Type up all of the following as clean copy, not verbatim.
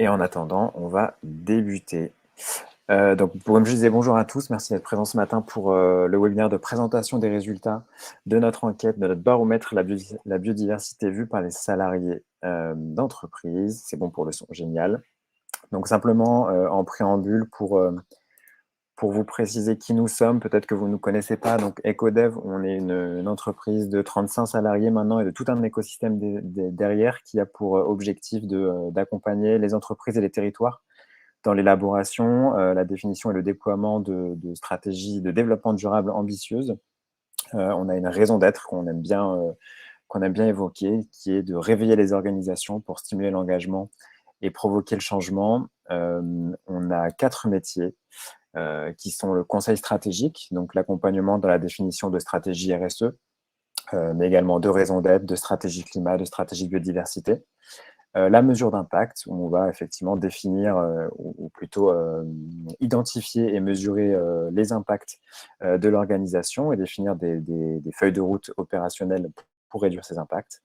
Et en attendant, on va débuter. Donc, comme je disais, bonjour à tous. Merci d'être présents ce matin pour le webinaire de présentation des résultats de notre enquête, de notre baromètre, la biodiversité vue par les salariés d'entreprise. C'est bon pour le son, génial. Donc, simplement, en préambule, pour vous préciser qui nous sommes, peut-être que vous ne nous connaissez pas. Donc, EcoDev, on est une entreprise de 35 salariés maintenant et de tout un écosystème derrière qui a pour objectif d'accompagner les entreprises et les territoires dans l'élaboration, la définition et le déploiement de stratégies de développement durable ambitieuses. On a une raison d'être qu'on aime bien évoquer, qui est de réveiller les organisations pour stimuler l'engagement et provoquer le changement. On a 4 métiers qui sont le conseil stratégique, donc l'accompagnement dans la définition de stratégies RSE, mais également de raison d'être, de stratégie climat, de stratégie biodiversité. La mesure d'impact, où on va effectivement définir, ou plutôt identifier et mesurer les impacts de l'organisation et définir des feuilles de route opérationnelles pour réduire ces impacts.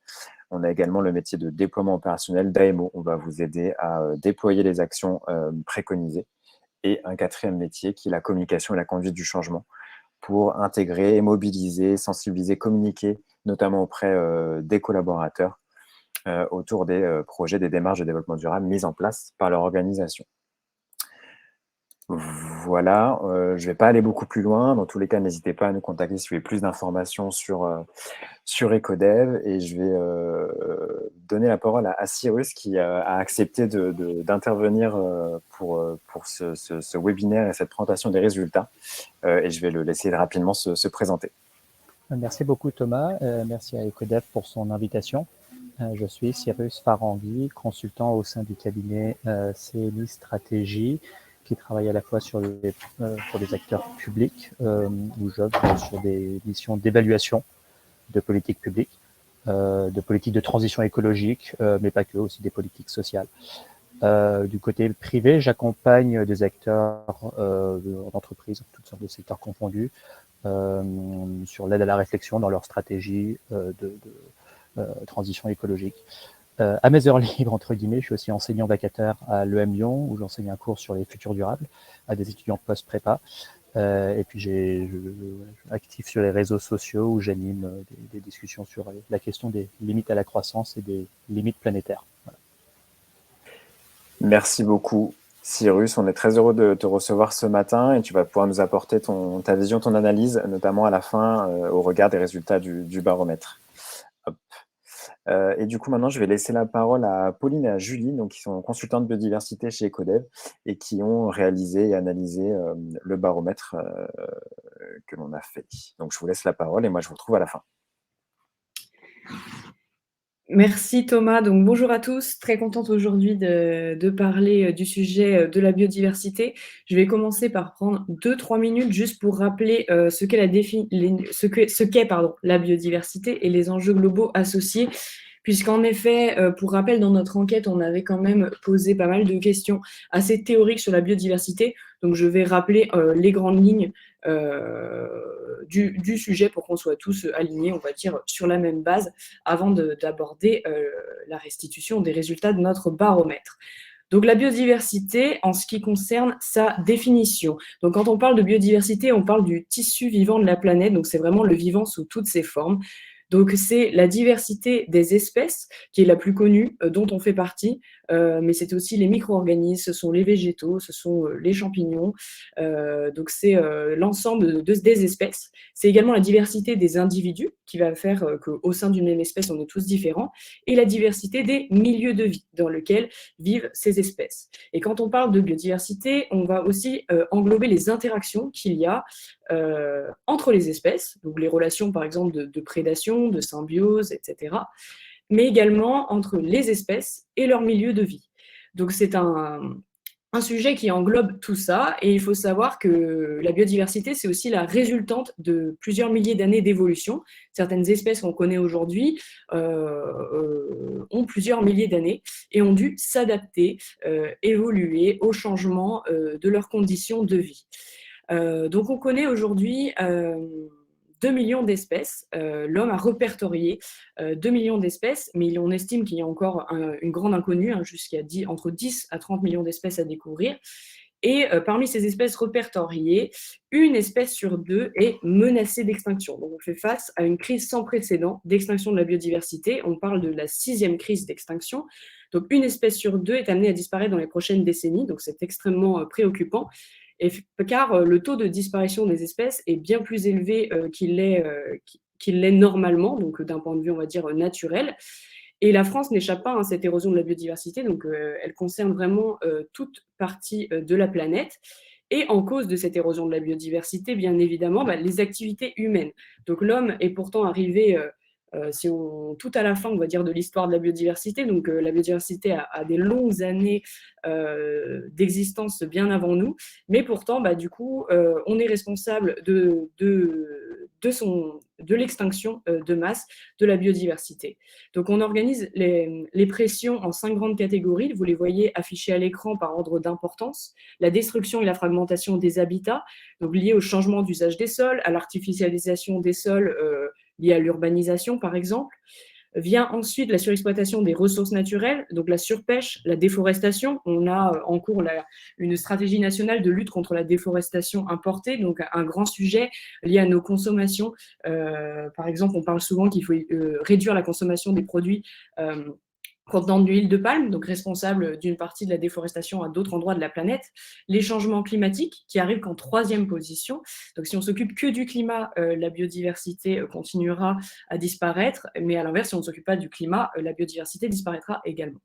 On a également le métier de déploiement opérationnel d'AMO. On va vous aider à déployer les actions préconisées. Et un 4e métier qui est la communication et la conduite du changement pour intégrer, mobiliser, sensibiliser, communiquer, notamment auprès des collaborateurs autour des projets, des démarches de développement durable mises en place par leur organisation. Voilà, je ne vais pas aller beaucoup plus loin. Dans tous les cas, n'hésitez pas à nous contacter si vous voulez plus d'informations sur EcoDev. Et je vais donner la parole à Cyrus qui a accepté d'intervenir pour ce webinaire et cette présentation des résultats. Et je vais le laisser rapidement se présenter. Merci beaucoup Thomas, merci à EcoDev pour son invitation. Je suis Cyrus Farangui, consultant au sein du cabinet CNI Stratégie, qui travaille à la fois pour des acteurs publics, où j'œuvre sur des missions d'évaluation de politique publique, de politique de transition écologique, mais pas que, aussi des politiques sociales. Du côté privé, j'accompagne des acteurs d'entreprises, toutes sortes de secteurs confondus, sur l'aide à la réflexion dans leur stratégie de transition écologique. À mes heures libres, entre guillemets, je suis aussi enseignant vacataire à l'EM Lyon, où j'enseigne un cours sur les futurs durables à des étudiants post-prépa. Et puis, je suis actif sur les réseaux sociaux où j'anime des discussions sur la question des limites à la croissance et des limites planétaires. Voilà. Merci beaucoup, Cyrus. On est très heureux de te recevoir ce matin et tu vas pouvoir nous apporter ta vision, ton analyse, notamment à la fin, au regard des résultats du baromètre. Hop. Et du coup, maintenant, je vais laisser la parole à Pauline et à Julie, donc, qui sont consultantes biodiversité chez EcoDev et qui ont réalisé et analysé le baromètre que l'on a fait. Donc, je vous laisse la parole et moi, je vous retrouve à la fin. Merci Thomas. Donc bonjour à tous, très contente aujourd'hui de parler du sujet de la biodiversité. Je vais commencer par prendre 2-3 minutes juste pour rappeler ce qu'est la biodiversité et les enjeux globaux associés. Puisqu'en effet, pour rappel, dans notre enquête, on avait quand même posé pas mal de questions assez théoriques sur la biodiversité. Donc, je vais rappeler les grandes lignes du sujet pour qu'on soit tous alignés, on va dire, sur la même base avant d'aborder la restitution des résultats de notre baromètre. Donc, la biodiversité, en ce qui concerne sa définition. Donc, quand on parle de biodiversité, on parle du tissu vivant de la planète. Donc, c'est vraiment le vivant sous toutes ses formes. Donc, c'est la diversité des espèces qui est la plus connue, dont on fait partie, mais c'est aussi les micro-organismes, ce sont les végétaux, ce sont les champignons. Donc, c'est l'ensemble des espèces. C'est également la diversité des individus qui va faire qu'au sein d'une même espèce, on est tous différents, et la diversité des milieux de vie dans lesquels vivent ces espèces. Et quand on parle de biodiversité, on va aussi englober les interactions qu'il y a entre les espèces, donc les relations par exemple de prédation, de symbiose, etc., mais également entre les espèces et leur milieu de vie. Donc c'est un sujet qui englobe tout ça, et il faut savoir que la biodiversité, c'est aussi la résultante de plusieurs milliers d'années d'évolution. Certaines espèces qu'on connaît aujourd'hui ont plusieurs milliers d'années et ont dû s'adapter, évoluer au changement de leurs conditions de vie. Donc on connaît aujourd'hui 2 millions d'espèces. L'homme a répertorié 2 millions d'espèces, mais on estime qu'il y a encore une grande inconnue, hein, jusqu'à entre 10 à 30 millions d'espèces à découvrir. Et parmi ces espèces répertoriées, une espèce sur 2 est menacée d'extinction. Donc on fait face à une crise sans précédent d'extinction de la biodiversité. On parle de la 6e crise d'extinction. Donc une espèce sur 2 est amenée à disparaître dans les prochaines décennies. Donc c'est extrêmement préoccupant. Car le taux de disparition des espèces est bien plus élevé qu'il l'est normalement, donc d'un point de vue, on va dire, naturel. Et la France n'échappe pas à cette érosion de la biodiversité, donc elle concerne vraiment toute partie de la planète. Et en cause de cette érosion de la biodiversité, bien évidemment, les activités humaines. Donc l'homme est pourtant arrivé, tout à la fin, on va dire, de l'histoire de la biodiversité. Donc la biodiversité a des longues années d'existence bien avant nous, mais pourtant, du coup, on est responsable de l'extinction de masse de la biodiversité. Donc on organise les pressions en 5 grandes catégories. Vous les voyez affichées à l'écran par ordre d'importance. La destruction et la fragmentation des habitats, donc liées au changement d'usage des sols, à l'artificialisation des sols liée à l'urbanisation, par exemple. Vient ensuite la surexploitation des ressources naturelles, donc la surpêche, la déforestation. On a en cours une stratégie nationale de lutte contre la déforestation importée, donc un grand sujet lié à nos consommations. Par exemple, on parle souvent qu'il faut réduire la consommation des produits contenant de l'huile de palme, donc responsable d'une partie de la déforestation à d'autres endroits de la planète, les changements climatiques qui arrivent qu'en 3e position. Donc si on s'occupe que du climat, la biodiversité continuera à disparaître, mais à l'inverse, si on ne s'occupe pas du climat, la biodiversité disparaîtra également.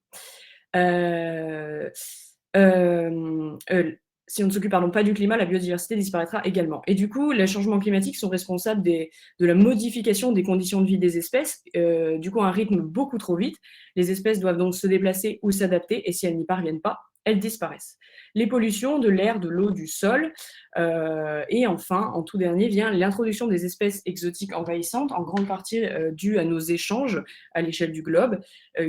Si on ne s'occupe pas du climat, la biodiversité disparaîtra également. Et du coup, les changements climatiques sont responsables de la modification des conditions de vie des espèces, du coup, à un rythme beaucoup trop vite. Les espèces doivent donc se déplacer ou s'adapter, et si elles n'y parviennent pas, elles disparaissent. Les pollutions de l'air, de l'eau, du sol, et enfin, en tout dernier, vient l'introduction des espèces exotiques envahissantes, en grande partie due à nos échanges à l'échelle du globe,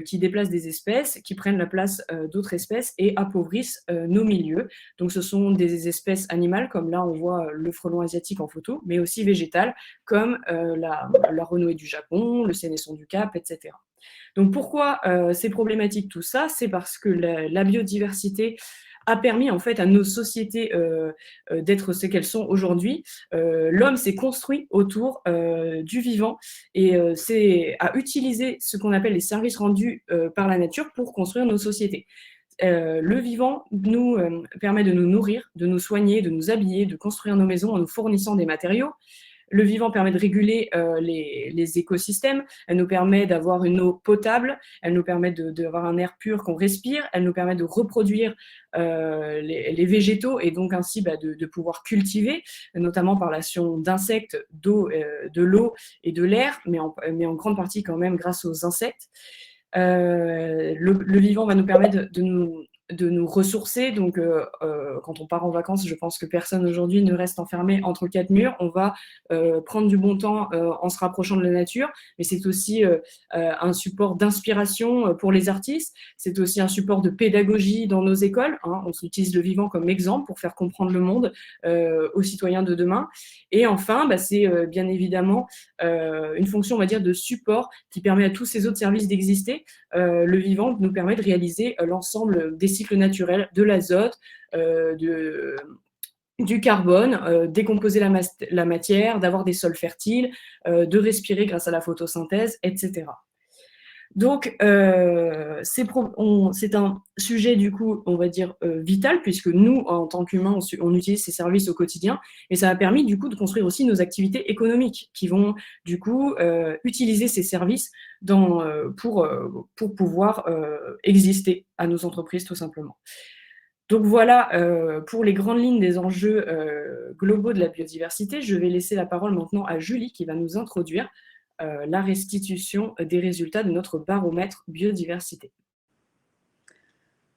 qui déplacent des espèces, qui prennent la place d'autres espèces et appauvrissent nos milieux. Donc ce sont des espèces animales, comme là on voit le frelon asiatique en photo, mais aussi végétales, comme la renouée du Japon, le sénesson du Cap, etc. Donc pourquoi c'est problématique tout ça? C'est parce que la biodiversité a permis en fait à nos sociétés d'être ce qu'elles sont aujourd'hui. L'homme s'est construit autour du vivant et a utilisé ce qu'on appelle les services rendus par la nature pour construire nos sociétés. Le vivant nous permet de nous nourrir, de nous soigner, de nous habiller, de construire nos maisons en nous fournissant des matériaux. Le vivant permet de réguler les écosystèmes, elle nous permet d'avoir une eau potable, elle nous permet d'avoir un air pur qu'on respire, elle nous permet de reproduire les végétaux et donc ainsi de pouvoir cultiver, notamment par l'action d'insectes, d'eau, de l'eau et de l'air, mais en grande partie quand même grâce aux insectes. Le vivant va nous permettre de nous ressourcer. Donc, quand on part en vacances, je pense que personne aujourd'hui ne reste enfermé entre 4 murs. On va prendre du bon temps en se rapprochant de la nature, mais c'est aussi un support d'inspiration pour les artistes. C'est aussi un support de pédagogie dans nos écoles. Hein. On utilise le vivant comme exemple pour faire comprendre le monde aux citoyens de demain. Et enfin, c'est bien évidemment une fonction, on va dire, de support qui permet à tous ces autres services d'exister. Le vivant nous permet de réaliser l'ensemble des cycles naturels, de l'azote, du carbone, décomposer la matière, d'avoir des sols fertiles, de respirer grâce à la photosynthèse, etc. Donc, c'est un sujet, du coup, on va dire, vital, puisque nous, en tant qu'humains, on utilise ces services au quotidien, et ça a permis, du coup, de construire aussi nos activités économiques, qui vont, du coup, utiliser ces services pour pouvoir exister à nos entreprises, tout simplement. Donc voilà pour les grandes lignes des enjeux globaux de la biodiversité. Je vais laisser la parole maintenant à Julie, qui va nous introduire la restitution des résultats de notre baromètre biodiversité.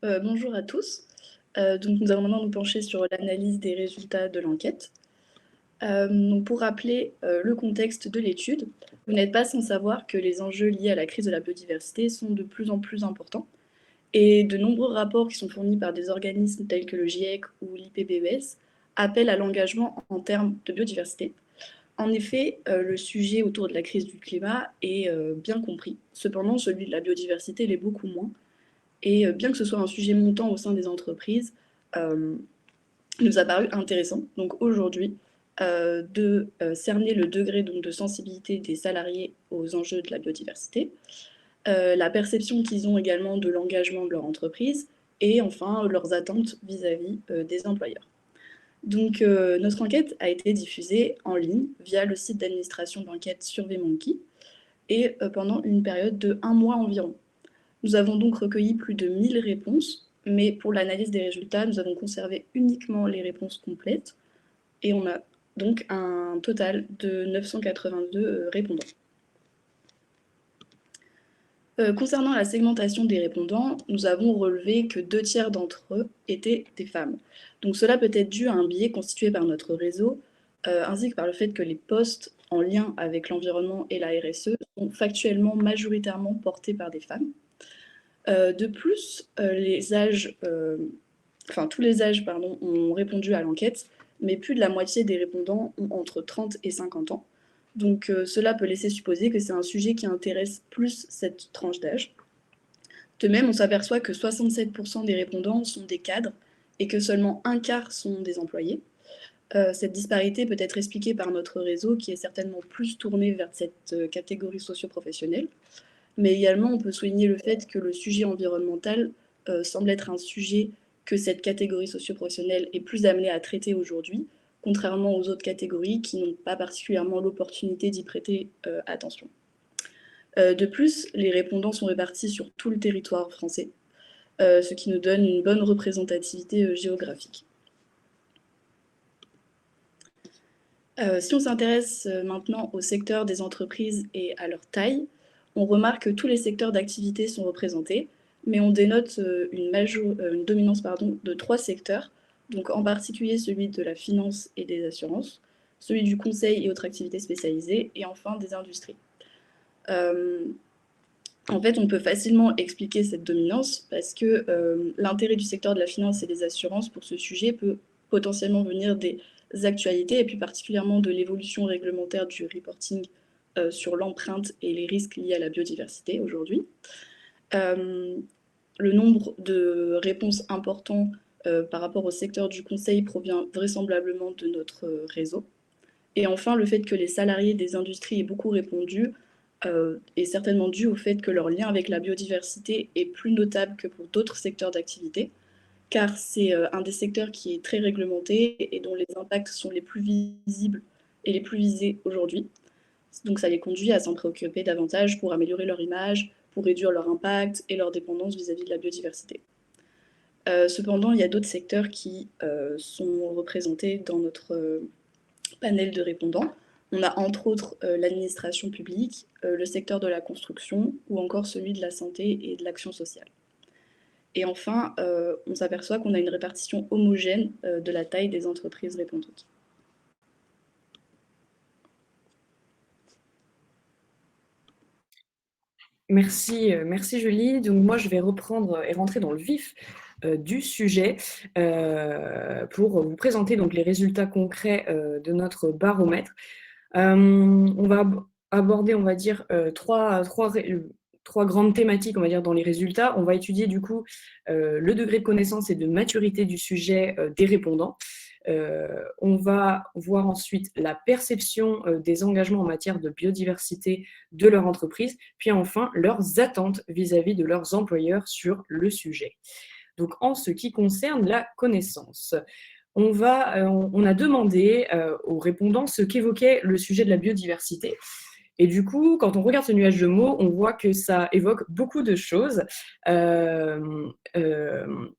Bonjour à tous. Donc nous allons maintenant nous pencher sur l'analyse des résultats de l'enquête. Donc pour rappeler le contexte de l'étude, vous n'êtes pas sans savoir que les enjeux liés à la crise de la biodiversité sont de plus en plus importants. Et de nombreux rapports qui sont fournis par des organismes tels que le GIEC ou l'IPBES appellent à l'engagement en termes de biodiversité. En effet, le sujet autour de la crise du climat est bien compris. Cependant, celui de la biodiversité l'est beaucoup moins. Et bien que ce soit un sujet montant au sein des entreprises, il nous a paru intéressant, donc aujourd'hui, de cerner le degré donc, de sensibilité des salariés aux enjeux de la biodiversité, la perception qu'ils ont également de l'engagement de leur entreprise, et enfin leurs attentes vis-à-vis des employeurs. Donc notre enquête a été diffusée en ligne via le site d'administration d'enquête SurveyMonkey, et pendant une période de 1 mois environ. Nous avons donc recueilli plus de 1000 réponses, mais pour l'analyse des résultats, nous avons conservé uniquement les réponses complètes, et on a donc un total de 982 répondants. Concernant la segmentation des répondants, nous avons relevé que 2/3 d'entre eux étaient des femmes. Donc cela peut être dû à un biais constitué par notre réseau, ainsi que par le fait que les postes en lien avec l'environnement et la RSE sont factuellement majoritairement portés par des femmes. De plus, tous les âges ont répondu à l'enquête, mais plus de la moitié des répondants ont entre 30 et 50 ans. Donc cela peut laisser supposer que c'est un sujet qui intéresse plus cette tranche d'âge. De même, on s'aperçoit que 67% des répondants sont des cadres et que seulement un quart sont des employés. Cette disparité peut être expliquée par notre réseau qui est certainement plus tourné vers cette catégorie socio-professionnelle. Mais également, on peut souligner le fait que le sujet environnemental semble être un sujet que cette catégorie socio-professionnelle est plus amenée à traiter aujourd'hui, contrairement aux autres catégories qui n'ont pas particulièrement l'opportunité d'y prêter attention. De plus, les répondants sont répartis sur tout le territoire français, ce qui nous donne une bonne représentativité géographique. Si on s'intéresse maintenant au secteur des entreprises et à leur taille, on remarque que tous les secteurs d'activité sont représentés, mais on dénote une dominance de 3 secteurs, donc en particulier celui de la finance et des assurances, celui du conseil et autres activités spécialisées, et enfin des industries. En fait, on peut facilement expliquer cette dominance parce que l'intérêt du secteur de la finance et des assurances pour ce sujet peut potentiellement venir des actualités et plus particulièrement de l'évolution réglementaire du reporting sur l'empreinte et les risques liés à la biodiversité aujourd'hui. Le nombre de réponses importants par rapport au secteur du conseil provient vraisemblablement de notre réseau. Et enfin, le fait que les salariés des industries aient beaucoup répondu est certainement dû au fait que leur lien avec la biodiversité est plus notable que pour d'autres secteurs d'activité, car c'est un des secteurs qui est très réglementé et dont les impacts sont les plus visibles et les plus visés aujourd'hui. Donc ça les conduit à s'en préoccuper davantage pour améliorer leur image, pour réduire leur impact et leur dépendance vis-à-vis de la biodiversité. Cependant, il y a d'autres secteurs qui sont représentés dans notre panel de répondants. On a entre autres l'administration publique, le secteur de la construction ou encore celui de la santé et de l'action sociale. Et enfin, on s'aperçoit qu'on a une répartition homogène de la taille des entreprises répondantes. Merci, merci Julie. Donc moi, je vais reprendre et rentrer dans le vif du sujet pour vous présenter donc les résultats concrets de notre baromètre. On va aborder, on va dire, trois grandes thématiques, on va dire, dans les résultats. On va étudier du coup le degré de connaissance et de maturité du sujet des répondants. On va voir ensuite la perception des engagements en matière de biodiversité de leur entreprise, puis enfin leurs attentes vis-à-vis de leurs employeurs sur le sujet. Donc en ce qui concerne la connaissance, on a demandé aux répondants ce qu'évoquait le sujet de la biodiversité. Et du coup, quand on regarde ce nuage de mots, on voit que ça évoque beaucoup de choses.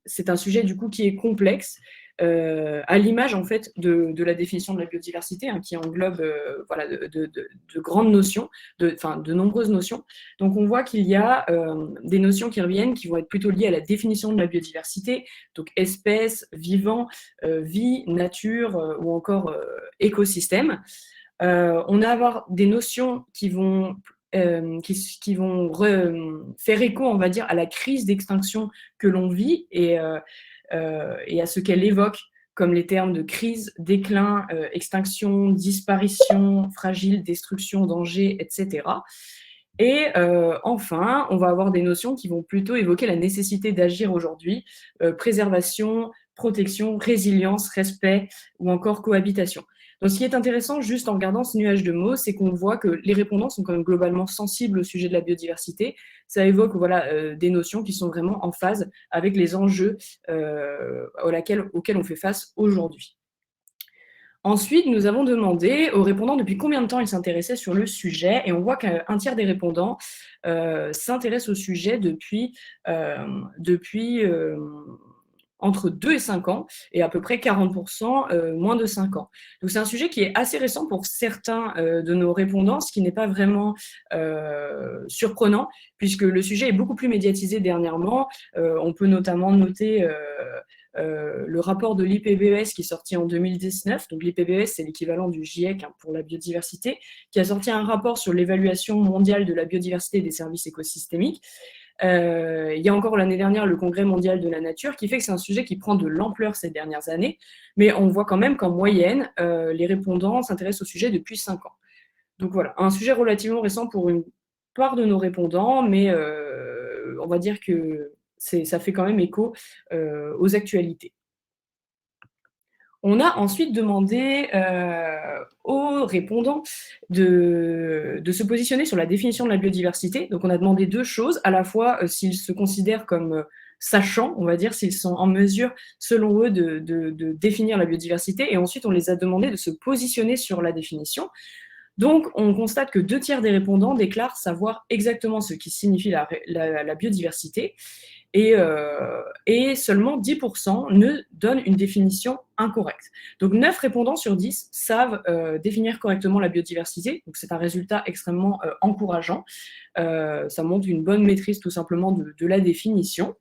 C'est un sujet du coup qui est complexe, à l'image en fait de la définition de la biodiversité, hein, qui englobe voilà, de grandes notions, de nombreuses notions. Donc on voit qu'il y a des notions qui reviennent, qui vont être plutôt liées à la définition de la biodiversité, donc espèces, vivants, vie, nature ou encore écosystème. On va avoir des notions qui vont faire écho, on va dire, à la crise d'extinction que l'on vit et à ce qu'elle évoque comme les termes de crise, déclin, extinction, disparition, fragile, destruction, danger, etc. Et enfin, on va avoir des notions qui vont plutôt évoquer la nécessité d'agir aujourd'hui, préservation, protection, résilience, respect ou encore cohabitation. Donc, ce qui est intéressant, juste en regardant ce nuage de mots, c'est qu'on voit que les répondants sont quand même globalement sensibles au sujet de la biodiversité. Ça évoque voilà, des notions qui sont vraiment en phase avec les enjeux auxquels on fait face aujourd'hui. Ensuite, nous avons demandé aux répondants depuis combien de temps ils s'intéressaient sur le sujet, et on voit qu'un tiers des répondants s'intéressent au sujet depuis entre 2 et 5 ans, et à peu près 40% moins de 5 ans. Donc c'est un sujet qui est assez récent pour certains de nos répondants, ce qui n'est pas vraiment surprenant, puisque le sujet est beaucoup plus médiatisé dernièrement. On peut notamment noter le rapport de l'IPBES qui est sorti en 2019. Donc l'IPBES, c'est l'équivalent du GIEC pour la biodiversité, qui a sorti un rapport sur l'évaluation mondiale de la biodiversité et des services écosystémiques. Il y a encore l'année dernière le Congrès mondial de la nature, qui fait que c'est un sujet qui prend de l'ampleur ces dernières années, mais on voit quand même qu'en moyenne, les répondants s'intéressent au sujet depuis 5 ans. Donc voilà, un sujet relativement récent pour une part de nos répondants, mais on va dire que ça fait quand même écho aux actualités. On a ensuite demandé aux répondants de se positionner sur la définition de la biodiversité. Donc on a demandé 2 choses, à la fois s'ils se considèrent comme sachants, on va dire, s'ils sont en mesure, selon eux, de définir la biodiversité, et ensuite on les a demandé de se positionner sur la définition. Donc, on constate que 2 tiers des répondants déclarent savoir exactement ce qui signifie la biodiversité, et seulement 10% ne donnent une définition incorrecte. Donc 9 répondants sur 10 savent définir correctement la biodiversité, donc c'est un résultat extrêmement encourageant. Ça montre une bonne maîtrise tout simplement de la définition.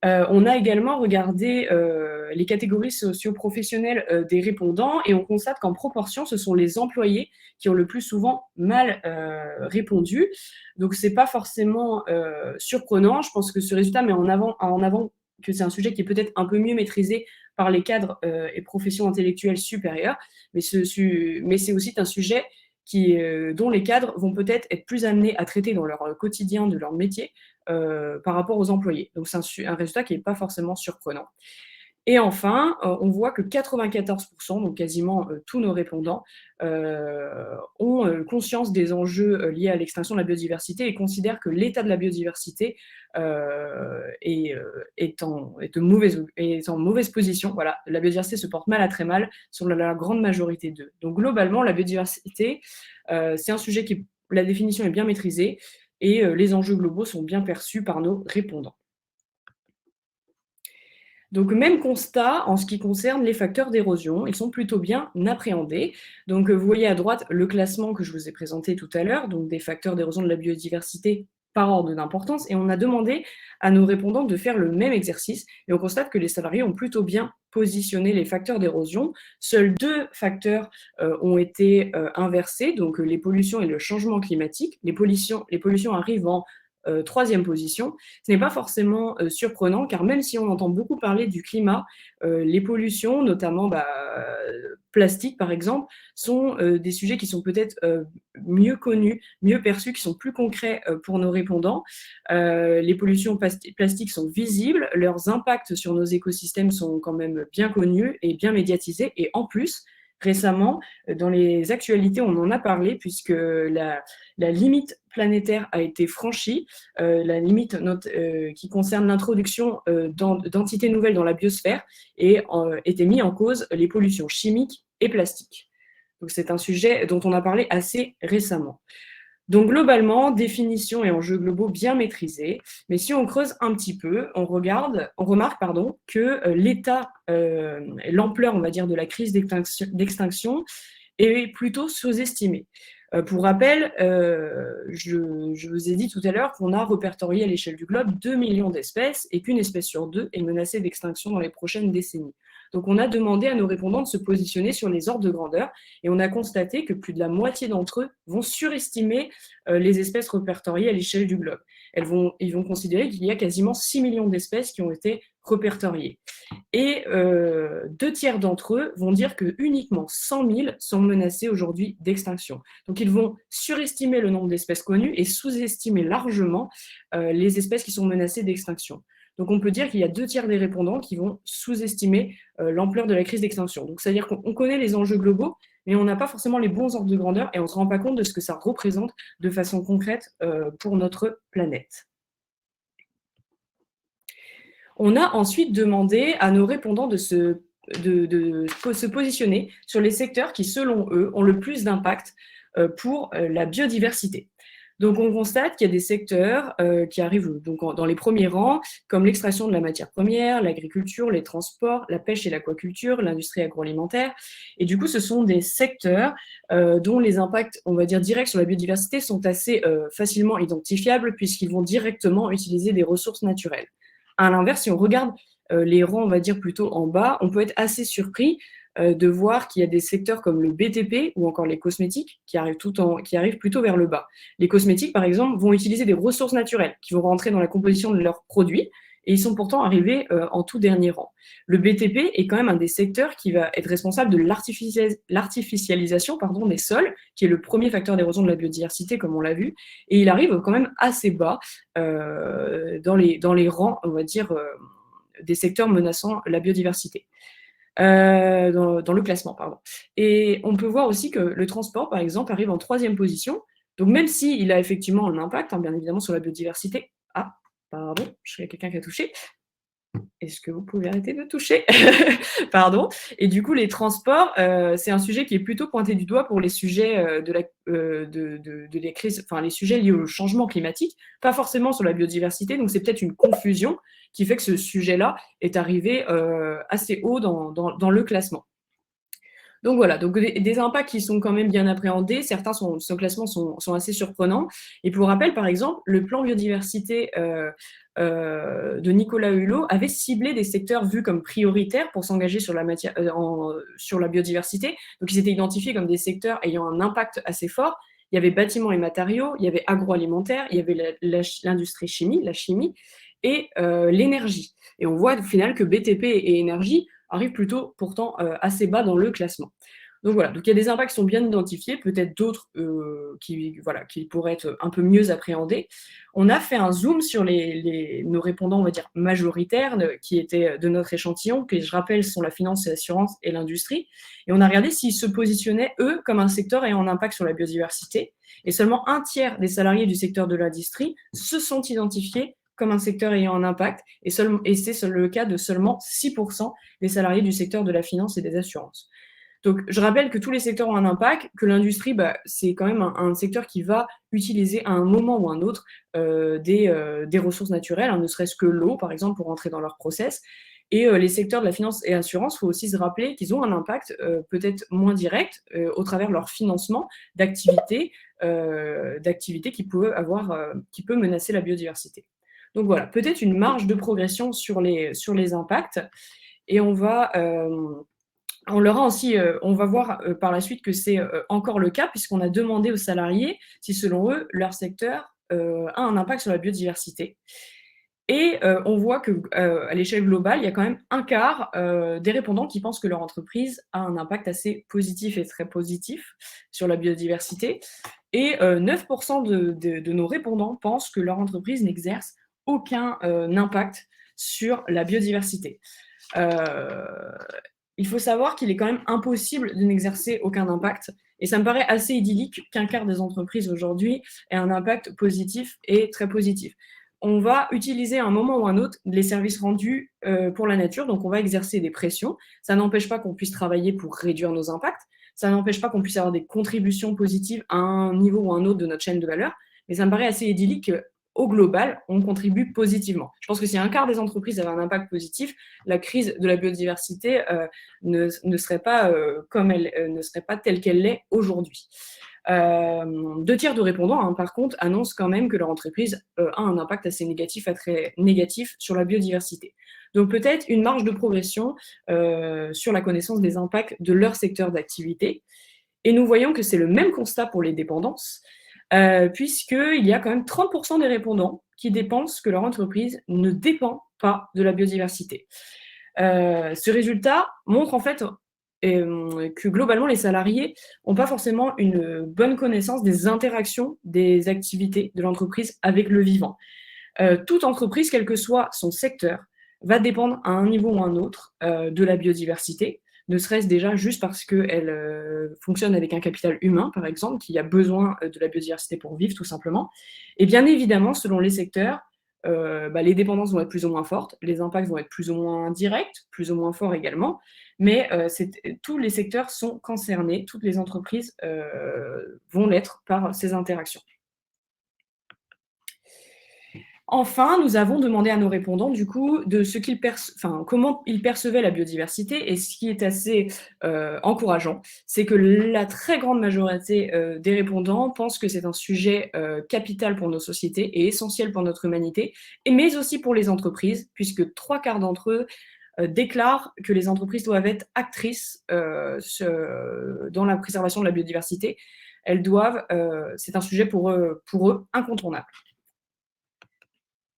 On a également regardé les catégories socio-professionnelles des répondants, et on constate qu'en proportion, ce sont les employés qui ont le plus souvent mal répondu. Donc, ce n'est pas forcément surprenant. Je pense que ce résultat met en avant que c'est un sujet qui est peut-être un peu mieux maîtrisé par les cadres et professions intellectuelles supérieures, mais c'est aussi un sujet dont les cadres vont peut-être être plus amenés à traiter dans leur quotidien de leur métier par rapport aux employés. Donc c'est un résultat qui n'est pas forcément surprenant. Et enfin, on voit que 94%, donc quasiment tous nos répondants, ont conscience des enjeux liés à l'extinction de la biodiversité et considèrent que l'état de la biodiversité est en mauvaise position. Voilà, la biodiversité se porte mal à très mal sur la grande majorité d'eux. Donc globalement, la biodiversité, c'est un sujet la définition est bien maîtrisée, et les enjeux globaux sont bien perçus par nos répondants. Donc, même constat en ce qui concerne les facteurs d'érosion, ils sont plutôt bien appréhendés. Donc, vous voyez à droite le classement que je vous ai présenté tout à l'heure, donc des facteurs d'érosion de la biodiversité par ordre d'importance, et on a demandé à nos répondants de faire le même exercice, et on constate que les salariés ont plutôt bien positionné les facteurs d'érosion. Seuls 2 facteurs ont été inversés, donc les pollutions et le changement climatique. Les pollutions arrivent en 3e position. Ce n'est pas forcément surprenant, car même si on entend beaucoup parler du climat, les pollutions, notamment plastique par exemple, sont des sujets qui sont peut-être mieux connus, mieux perçus, qui sont plus concrets pour nos répondants. Les pollutions plastiques sont visibles, leurs impacts sur nos écosystèmes sont quand même bien connus et bien médiatisés, et en plus, récemment, dans les actualités, on en a parlé, puisque la limite planétaire a été franchie, la limite qui concerne l'introduction d'entités nouvelles dans la biosphère, et était mis en cause les pollutions chimiques et plastiques. Donc c'est un sujet dont on a parlé assez récemment. Donc globalement, définition et enjeux globaux bien maîtrisés, mais si on creuse un petit peu, on remarque que l'état, l'ampleur, on va dire, de la crise d'extinction est plutôt sous-estimée. Pour rappel, je vous ai dit tout à l'heure qu'on a répertorié à l'échelle du globe 2 millions d'espèces, et qu'une espèce sur 2 est menacée d'extinction dans les prochaines décennies. Donc on a demandé à nos répondants de se positionner sur les ordres de grandeur, et on a constaté que plus de la moitié d'entre eux vont surestimer les espèces répertoriées à l'échelle du globe. Ils vont considérer qu'il y a quasiment 6 millions d'espèces qui ont été répertoriés. Et 2/3 d'entre eux vont dire que uniquement 100 000 sont menacés aujourd'hui d'extinction. Donc ils vont surestimer le nombre d'espèces connues et sous-estimer largement les espèces qui sont menacées d'extinction. Donc on peut dire qu'il y a 2/3 des répondants qui vont sous-estimer l'ampleur de la crise d'extinction. Donc c'est-à-dire qu'on connaît les enjeux globaux, mais on n'a pas forcément les bons ordres de grandeur et on ne se rend pas compte de ce que ça représente de façon concrète pour notre planète. On a ensuite demandé à nos répondants de se positionner sur les secteurs qui, selon eux, ont le plus d'impact pour la biodiversité. Donc, on constate qu'il y a des secteurs qui arrivent donc dans les premiers rangs, comme l'extraction de la matière première, l'agriculture, les transports, la pêche et l'aquaculture, l'industrie agroalimentaire. Et du coup, ce sont des secteurs dont les impacts, on va dire, directs sur la biodiversité sont assez facilement identifiables puisqu'ils vont directement utiliser des ressources naturelles. À l'inverse, si on regarde les rangs, on va dire, plutôt en bas, on peut être assez surpris de voir qu'il y a des secteurs comme le BTP ou encore les cosmétiques qui arrivent plutôt vers le bas. Les cosmétiques, par exemple, vont utiliser des ressources naturelles qui vont rentrer dans la composition de leurs produits et ils sont pourtant arrivés en tout dernier rang. Le BTP est quand même un des secteurs qui va être responsable de l'artificialisation des sols, qui est le premier facteur d'érosion de la biodiversité, comme on l'a vu, et il arrive quand même assez bas dans les rangs, on va dire, des secteurs menaçant la biodiversité. Dans le classement, pardon. Et on peut voir aussi que le transport, par exemple, arrive en 3e position. Donc, même s'il a effectivement un impact, bien évidemment, sur la biodiversité. Ah, pardon, je sais quelqu'un qui a touché. Est-ce que vous pouvez arrêter de toucher? Pardon. Et du coup, les transports, c'est un sujet qui est plutôt pointé du doigt pour les sujets de la crise, enfin les sujets liés au changement climatique, pas forcément sur la biodiversité. Donc, c'est peut-être une confusion qui fait que ce sujet-là est arrivé assez haut dans le classement. Donc voilà, donc des impacts qui sont quand même bien appréhendés. Certains ce classement sont assez surprenants. Et pour rappel, par exemple, le plan biodiversité de Nicolas Hulot avait ciblé des secteurs vus comme prioritaires pour s'engager sur la biodiversité. Donc ils étaient identifiés comme des secteurs ayant un impact assez fort. Il y avait bâtiments et matériaux, il y avait agroalimentaire, il y avait l'industrie chimie, la chimie, et l'énergie. Et on voit au final que BTP et énergie arrivent plutôt pourtant assez bas dans le classement. Donc voilà, donc il y a des impacts qui sont bien identifiés, peut-être d'autres qui pourraient être un peu mieux appréhendés. On a fait un zoom sur nos répondants, on va dire, majoritaires, qui étaient de notre échantillon, que je rappelle sont la finance et l'assurance et l'industrie. Et on a regardé s'ils se positionnaient, eux, comme un secteur ayant un impact sur la biodiversité. Et seulement 1/3 des salariés du secteur de l'industrie se sont identifiés comme un secteur ayant un impact, et c'est le cas de seulement 6% des salariés du secteur de la finance et des assurances. Donc, je rappelle que tous les secteurs ont un impact, que l'industrie, c'est quand même un secteur qui va utiliser à un moment ou un autre des ressources naturelles, ne serait-ce que l'eau, par exemple, pour rentrer dans leur process. Et les secteurs de la finance et assurance, il faut aussi se rappeler qu'ils ont un impact peut-être moins direct au travers de leur financement d'activités qui peut menacer la biodiversité. Donc voilà, peut-être une marge de progression sur les impacts. Et on va voir par la suite que c'est encore le cas, puisqu'on a demandé aux salariés si, selon eux, leur secteur a un impact sur la biodiversité. Et on voit qu'à l'échelle globale, il y a quand même 1/4 des répondants qui pensent que leur entreprise a un impact assez positif et très positif sur la biodiversité. Et 9% de nos répondants pensent que leur entreprise n'exerce aucun impact sur la biodiversité. Il faut savoir qu'il est quand même impossible de n'exercer aucun impact. Et ça me paraît assez idyllique qu'1/4 des entreprises aujourd'hui aient un impact positif et très positif. On va utiliser à un moment ou un autre les services rendus pour la nature, donc on va exercer des pressions. Ça n'empêche pas qu'on puisse travailler pour réduire nos impacts, ça n'empêche pas qu'on puisse avoir des contributions positives à un niveau ou un autre de notre chaîne de valeur, mais ça me paraît assez idyllique qu'au global, on contribue positivement. Je pense que si 1/4 des entreprises avaient un impact positif, la crise de la biodiversité ne serait pas ne serait pas telle qu'elle l'est aujourd'hui. 2/3 de répondants, par contre, annoncent quand même que leur entreprise a un impact assez négatif, très négatif sur la biodiversité. Donc peut-être une marge de progression sur la connaissance des impacts de leur secteur d'activité. Et nous voyons que c'est le même constat pour les dépendances. puisqu'il y a quand même 30% des répondants qui pensent que leur entreprise ne dépend pas de la biodiversité. Ce résultat montre en fait que globalement les salariés n'ont pas forcément une bonne connaissance des interactions des activités de l'entreprise avec le vivant. Toute entreprise, quel que soit son secteur, va dépendre à un niveau ou un autre de la biodiversité, ne serait-ce déjà juste parce qu'elle fonctionne avec un capital humain, par exemple, qui a besoin de la biodiversité pour vivre, tout simplement. Et bien évidemment, selon les secteurs, les dépendances vont être plus ou moins fortes, les impacts vont être plus ou moins directs, plus ou moins forts également, mais tous les secteurs sont concernés, toutes les entreprises vont l'être par ces interactions. Enfin, nous avons demandé à nos répondants, du coup, de comment ils percevaient la biodiversité. Et ce qui est assez encourageant, c'est que la très grande majorité des répondants pensent que c'est un sujet capital pour nos sociétés et essentiel pour notre humanité, mais aussi pour les entreprises, puisque 3/4 d'entre eux déclarent que les entreprises doivent être actrices dans la préservation de la biodiversité. C'est un sujet pour eux incontournable.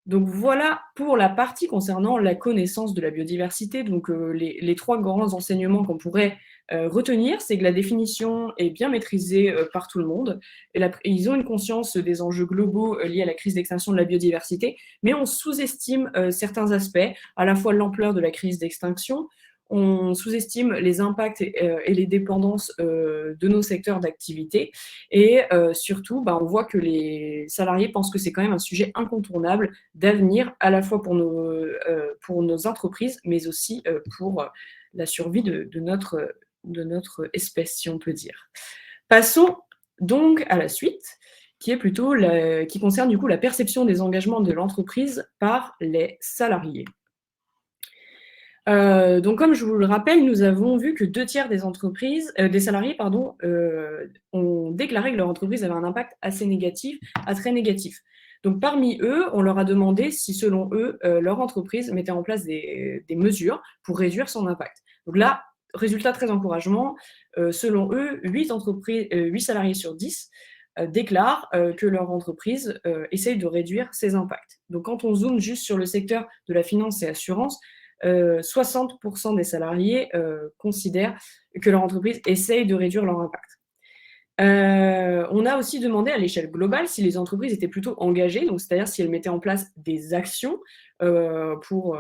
Donc voilà pour la partie concernant la connaissance de la biodiversité. Donc les 3 grands enseignements qu'on pourrait retenir, c'est que la définition est bien maîtrisée par tout le monde. Ils ont une conscience des enjeux globaux liés à la crise d'extinction de la biodiversité, mais on sous-estime certains aspects, à la fois l'ampleur de la crise d'extinction, on sous-estime les impacts et les dépendances de nos secteurs d'activité. Et surtout, on voit que les salariés pensent que c'est quand même un sujet incontournable d'avenir, à la fois pour nos entreprises, mais aussi pour la survie de notre espèce, si on peut dire. Passons donc à la suite, qui concerne du coup la perception des engagements de l'entreprise par les salariés. Donc, comme je vous le rappelle, nous avons vu que 2/3 des salariés ont déclaré que leur entreprise avait un impact assez négatif, à très négatif. Donc, parmi eux, on leur a demandé si, selon eux, leur entreprise mettait en place des mesures pour réduire son impact. Donc là, résultat très encouragement, selon eux, 8 salariés sur 10 déclarent que leur entreprise essaye de réduire ses impacts. Donc, quand on zoome juste sur le secteur de la finance et assurance, 60% des salariés considèrent que leur entreprise essaye de réduire leur impact. On a aussi demandé à l'échelle globale si les entreprises étaient plutôt engagées, donc c'est-à-dire si elles mettaient en place des actions pour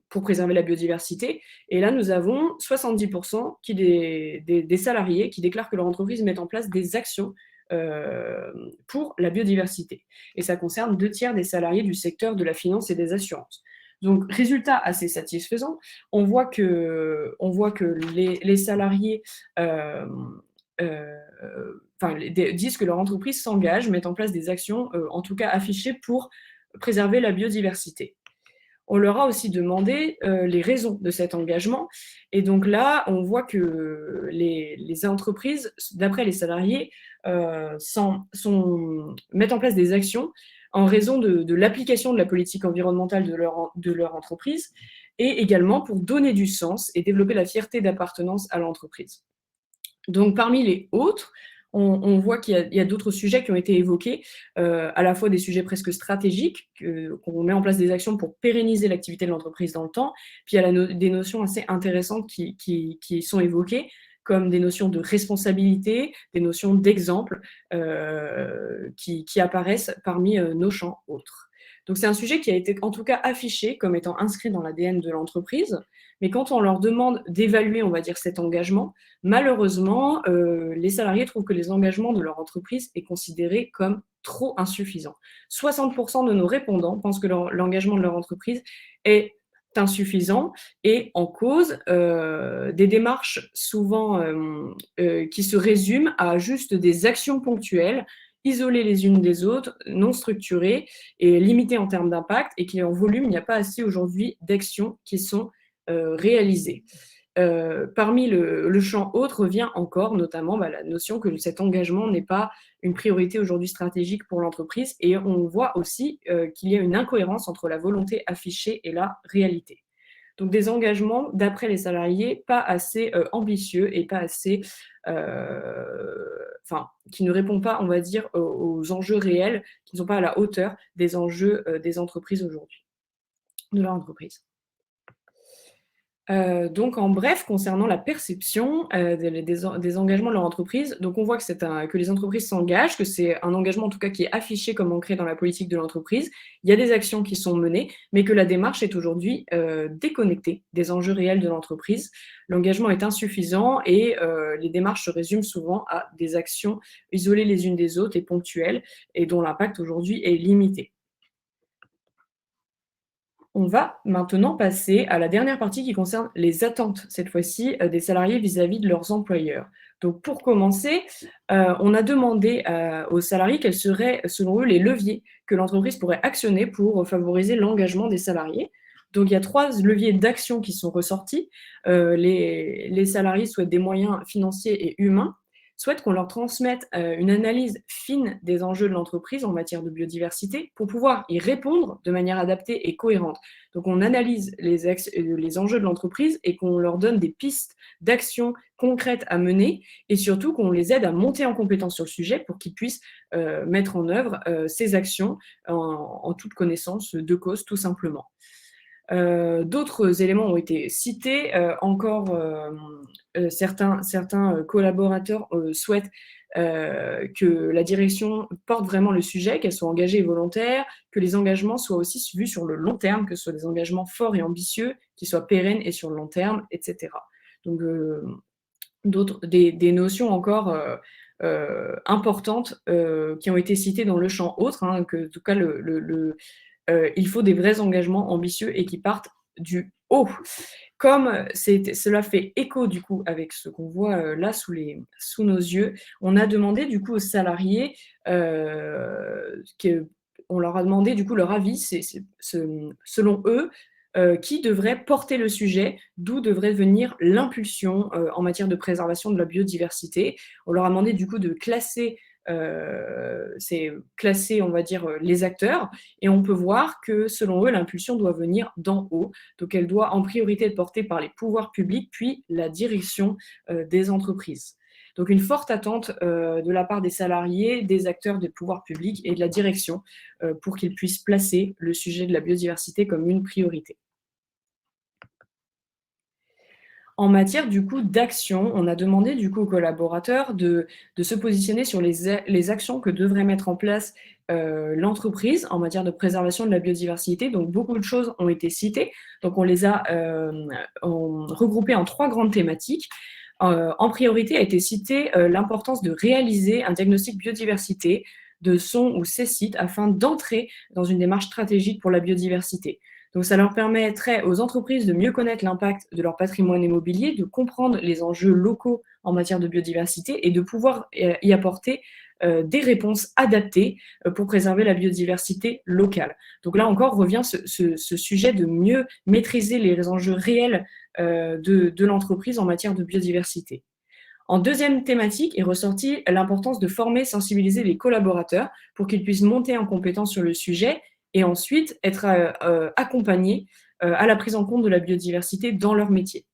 préserver la biodiversité. Et là, nous avons 70% des salariés qui déclarent que leur entreprise met en place des actions pour la biodiversité. Et ça concerne 2/3 des salariés du secteur de la finance et des assurances. Donc, résultat assez satisfaisant, on voit que les salariés disent que leur entreprise s'engage, mettent en place des actions, en tout cas affichées, pour préserver la biodiversité. On leur a aussi demandé les raisons de cet engagement. Et donc là, on voit que les entreprises, d'après les salariés, mettent en place des actions en raison de l'application de la politique environnementale de leur entreprise, et également pour donner du sens et développer la fierté d'appartenance à l'entreprise. Donc, parmi les autres, on voit qu'il y a d'autres sujets qui ont été évoqués, à la fois des sujets presque stratégiques, qu'on met en place des actions pour pérenniser l'activité de l'entreprise dans le temps, puis il y a des notions assez intéressantes qui sont évoquées, comme des notions de responsabilité, des notions d'exemple qui apparaissent parmi nos champs autres. Donc c'est un sujet qui a été en tout cas affiché comme étant inscrit dans l'ADN de l'entreprise, mais quand on leur demande d'évaluer, on va dire, cet engagement, malheureusement, les salariés trouvent que les engagements de leur entreprise est considéré comme trop insuffisant. 60% de nos répondants pensent que l'engagement de leur entreprise est insuffisant et en cause des démarches souvent qui se résument à juste des actions ponctuelles, isolées les unes des autres, non structurées et limitées en termes d'impact, et qui en volume, il n'y a pas assez aujourd'hui d'actions qui sont réalisées. Parmi le champ autre revient encore notamment la notion que cet engagement n'est pas une priorité aujourd'hui stratégique pour l'entreprise, et on voit aussi qu'il y a une incohérence entre la volonté affichée et la réalité. Donc des engagements, d'après les salariés, pas assez ambitieux et pas assez qui ne répond pas, on va dire, aux enjeux réels, qui ne sont pas à la hauteur des enjeux des entreprises aujourd'hui, de leur entreprise. Donc en bref, concernant la perception des engagements de leur entreprise, donc on voit que les entreprises s'engagent, que c'est un engagement en tout cas qui est affiché comme ancré dans la politique de l'entreprise. Il y a des actions qui sont menées, mais que la démarche est aujourd'hui déconnectée des enjeux réels de l'entreprise. L'engagement est insuffisant et les démarches se résument souvent à des actions isolées les unes des autres et ponctuelles et dont l'impact aujourd'hui est limité. On va maintenant passer à la dernière partie qui concerne les attentes, cette fois-ci, des salariés vis-à-vis de leurs employeurs. Donc pour commencer, on a demandé aux salariés quels seraient, selon eux, les leviers que l'entreprise pourrait actionner pour favoriser l'engagement des salariés. Donc il y a 3 leviers d'action qui sont ressortis. Les salariés souhaitent des moyens financiers et humains, souhaitent qu'on leur transmette une analyse fine des enjeux de l'entreprise en matière de biodiversité pour pouvoir y répondre de manière adaptée et cohérente. Donc on analyse les enjeux de l'entreprise et qu'on leur donne des pistes d'action concrètes à mener et surtout qu'on les aide à monter en compétence sur le sujet pour qu'ils puissent mettre en œuvre ces actions en toute connaissance de cause, tout simplement. D'autres éléments ont été cités. Certains collaborateurs souhaitent que la direction porte vraiment le sujet, qu'elle soit engagée et volontaire, que les engagements soient aussi vus sur le long terme, que ce soit des engagements forts et ambitieux, qui soient pérennes et sur le long terme, etc. Donc, des notions encore importantes qui ont été citées dans le champ autre, que, en tout cas, il faut des vrais engagements ambitieux et qui partent du haut. Comme cela fait écho du coup avec ce qu'on voit là sous nos yeux, on a demandé du coup aux salariés, on leur a demandé du coup leur avis, selon eux, qui devrait porter le sujet, d'où devrait venir l'impulsion en matière de préservation de la biodiversité. On leur a demandé du coup de classer, on va dire, les acteurs, et on peut voir que selon eux, l'impulsion doit venir d'en haut, donc elle doit en priorité être portée par les pouvoirs publics, puis la direction des entreprises. Donc une forte attente de la part des salariés, des acteurs des pouvoirs publics et de la direction pour qu'ils puissent placer le sujet de la biodiversité comme une priorité. En matière du coup d'action, on a demandé du coup aux collaborateurs de se positionner sur les actions que devrait mettre en place l'entreprise en matière de préservation de la biodiversité. Donc beaucoup de choses ont été citées. Donc on les a regroupées en 3 grandes thématiques. En priorité a été citée l'importance de réaliser un diagnostic biodiversité de son ou ses sites afin d'entrer dans une démarche stratégique pour la biodiversité. Donc ça leur permettrait aux entreprises de mieux connaître l'impact de leur patrimoine immobilier, de comprendre les enjeux locaux en matière de biodiversité et de pouvoir y apporter des réponses adaptées pour préserver la biodiversité locale. Donc là encore revient ce sujet de mieux maîtriser les enjeux réels de l'entreprise en matière de biodiversité. En deuxième thématique est ressortie l'importance de former, sensibiliser les collaborateurs pour qu'ils puissent monter en compétence sur le sujet et ensuite être accompagnés à la prise en compte de la biodiversité dans leur métier.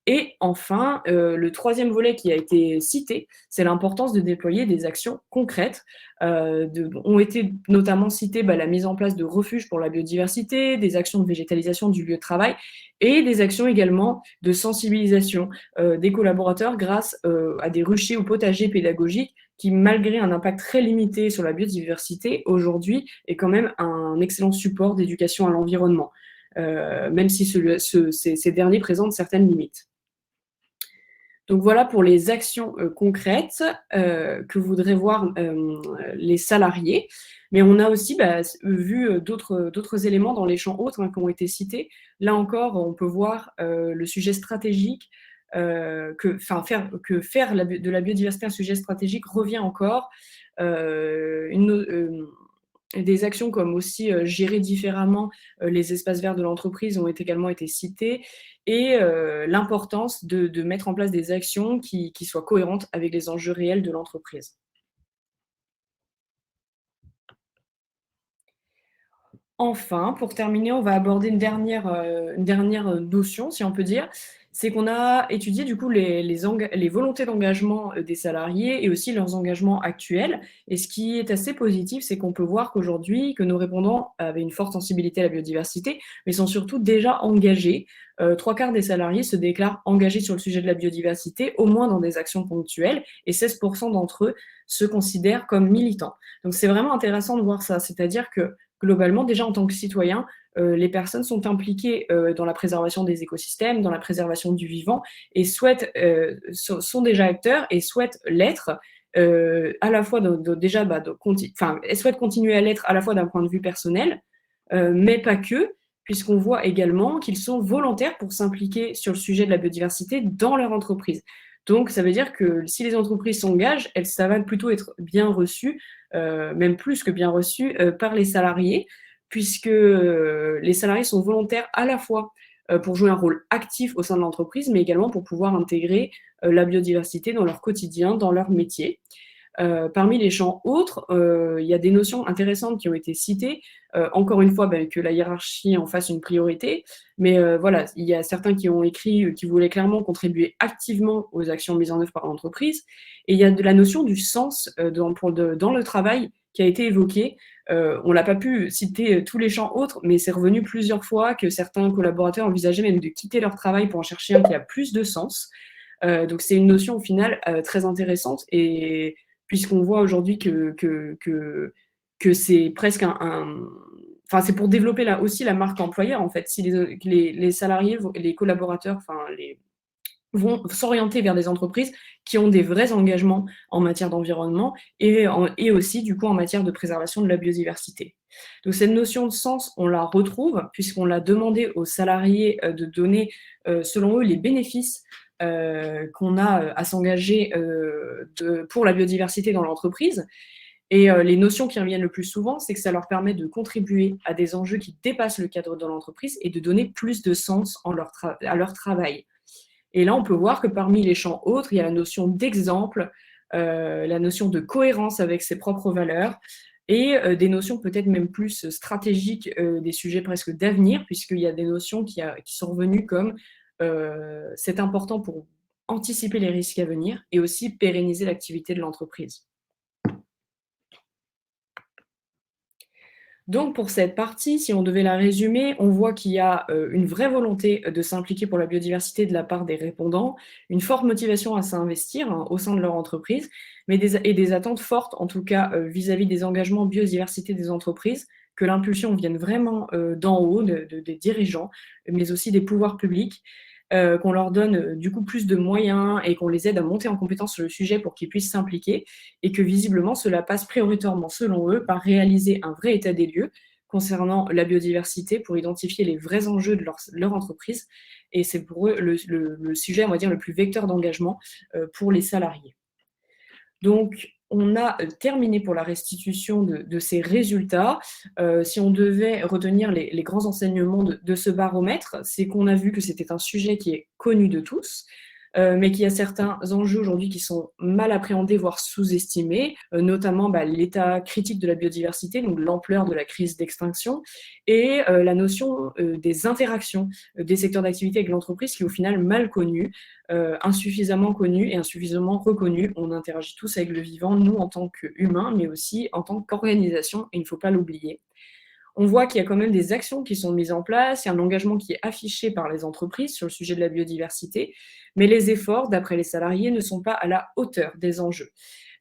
Et enfin, le 3e volet qui a été cité, c'est l'importance de déployer des actions concrètes. Ont été notamment citées la mise en place de refuges pour la biodiversité, des actions de végétalisation du lieu de travail et des actions également de sensibilisation des collaborateurs grâce à des ruchers ou potagers pédagogiques qui, malgré un impact très limité sur la biodiversité, aujourd'hui est quand même un excellent support d'éducation à l'environnement, même si ces derniers présentent certaines limites. Donc voilà pour les actions concrètes que voudraient voir les salariés. Mais on a aussi vu d'autres éléments dans les champs autres qui ont été cités. Là encore, on peut voir le sujet stratégique, faire de la biodiversité un sujet stratégique revient encore. Des actions comme aussi gérer différemment les espaces verts de l'entreprise ont également été citées et l'importance de mettre en place des actions qui soient cohérentes avec les enjeux réels de l'entreprise. Enfin, pour terminer, on va aborder une dernière notion, si on peut dire, c'est qu'on a étudié du coup les volontés d'engagement des salariés et aussi leurs engagements actuels. Et ce qui est assez positif, c'est qu'on peut voir qu'aujourd'hui, que nos répondants avaient une forte sensibilité à la biodiversité, mais sont surtout déjà engagés. 3/4 des salariés se déclarent engagés sur le sujet de la biodiversité, au moins dans des actions ponctuelles, et 16% d'entre eux se considèrent comme militants. Donc c'est vraiment intéressant de voir ça, c'est-à-dire que globalement, déjà en tant que citoyen, les personnes sont impliquées dans la préservation des écosystèmes, dans la préservation du vivant, et sont déjà acteurs et souhaitent l'être, à la fois elles souhaitent continuer à l'être à la fois d'un point de vue personnel, mais pas que, puisqu'on voit également qu'ils sont volontaires pour s'impliquer sur le sujet de la biodiversité dans leur entreprise. Donc, ça veut dire que si les entreprises s'engagent, ça va plutôt être bien reçu, même plus que bien reçu, par les salariés, puisque les salariés sont volontaires à la fois pour jouer un rôle actif au sein de l'entreprise, mais également pour pouvoir intégrer la biodiversité dans leur quotidien, dans leur métier. Parmi les champs autres, il y a des notions intéressantes qui ont été citées. Encore une fois, que la hiérarchie en fasse une priorité, mais voilà, il y a certains qui ont écrit qui voulaient clairement contribuer activement aux actions mises en œuvre par l'entreprise. Et il y a de la notion du sens dans le travail qui a été évoquée. On n'a pas pu citer tous les champs autres, mais c'est revenu plusieurs fois que certains collaborateurs envisageaient même de quitter leur travail pour en chercher un qui a plus de sens. Donc c'est une notion au final très intéressante, et puisqu'on voit aujourd'hui que c'est presque enfin, c'est pour développer aussi la marque employeur, en fait. Si les salariés, les collaborateurs, vont s'orienter vers des entreprises qui ont des vrais engagements en matière d'environnement et aussi, du coup, en matière de préservation de la biodiversité. Donc, cette notion de sens, on la retrouve puisqu'on l'a demandé aux salariés de donner, selon eux, les bénéfices qu'on a à s'engager pour la biodiversité dans l'entreprise. Et les notions qui reviennent le plus souvent, c'est que ça leur permet de contribuer à des enjeux qui dépassent le cadre de l'entreprise et de donner plus de sens à leur travail. Et là, on peut voir que parmi les champs autres, il y a la notion d'exemple, la notion de cohérence avec ses propres valeurs, et des notions peut-être même plus stratégiques, des sujets presque d'avenir, puisqu'il y a des notions qui sont revenues comme c'est important pour anticiper les risques à venir et aussi pérenniser l'activité de l'entreprise. Donc pour cette partie, si on devait la résumer, on voit qu'il y a une vraie volonté de s'impliquer pour la biodiversité de la part des répondants, une forte motivation à s'investir au sein de leur entreprise, et des attentes fortes, en tout cas vis-à-vis des engagements biodiversité des entreprises, que l'impulsion vienne vraiment d'en haut, des dirigeants, mais aussi des pouvoirs publics, qu'on leur donne du coup plus de moyens et qu'on les aide à monter en compétence sur le sujet pour qu'ils puissent s'impliquer, et que visiblement cela passe prioritairement, selon eux, par réaliser un vrai état des lieux concernant la biodiversité pour identifier les vrais enjeux de leur entreprise, et c'est pour eux le sujet, on va dire, le plus vecteur d'engagement pour les salariés. Donc, on a terminé pour la restitution de ces résultats. Si on devait retenir les grands enseignements de ce baromètre, c'est qu'on a vu que c'était un sujet qui est connu de tous, mais qu'il y a certains enjeux aujourd'hui qui sont mal appréhendés, voire sous-estimés, notamment l'état critique de la biodiversité, donc l'ampleur de la crise d'extinction, et la notion des interactions des secteurs d'activité avec l'entreprise, qui est au final mal connue, insuffisamment connue et insuffisamment reconnue. On interagit tous avec le vivant, nous en tant qu'humains, mais aussi en tant qu'organisation, et il ne faut pas l'oublier. On voit qu'il y a quand même des actions qui sont mises en place, il y a un engagement qui est affiché par les entreprises sur le sujet de la biodiversité, mais les efforts, d'après les salariés, ne sont pas à la hauteur des enjeux.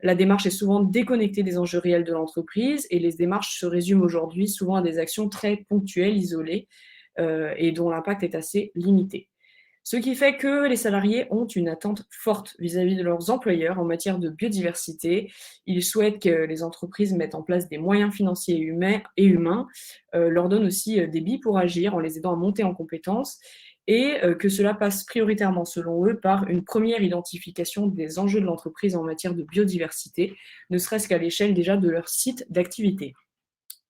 La démarche est souvent déconnectée des enjeux réels de l'entreprise, et les démarches se résument aujourd'hui souvent à des actions très ponctuelles, isolées, et dont l'impact est assez limité. Ce qui fait que les salariés ont une attente forte vis-à-vis de leurs employeurs en matière de biodiversité. Ils souhaitent que les entreprises mettent en place des moyens financiers et humains, leur donnent aussi des billes pour agir en les aidant à monter en compétences, et que cela passe prioritairement, selon eux, par une première identification des enjeux de l'entreprise en matière de biodiversité, ne serait-ce qu'à l'échelle déjà de leur site d'activité.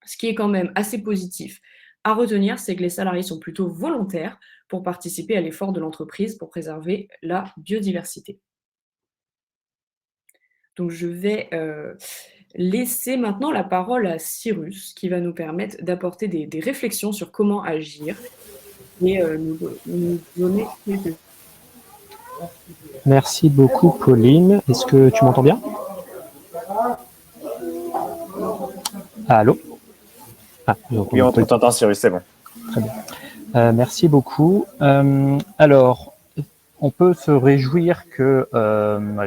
Ce qui est quand même assez positif à retenir, c'est que les salariés sont plutôt volontaires pour participer à l'effort de l'entreprise pour préserver la biodiversité. Donc je vais laisser maintenant la parole à Cyrus, qui va nous permettre d'apporter des réflexions sur comment agir et nous donner quelques Merci beaucoup, Pauline. Est-ce que tu m'entends bien? Allô? Ah, Oui, on t'entend, Cyrus, c'est bon. Très bien. Merci beaucoup. Alors, on peut se réjouir que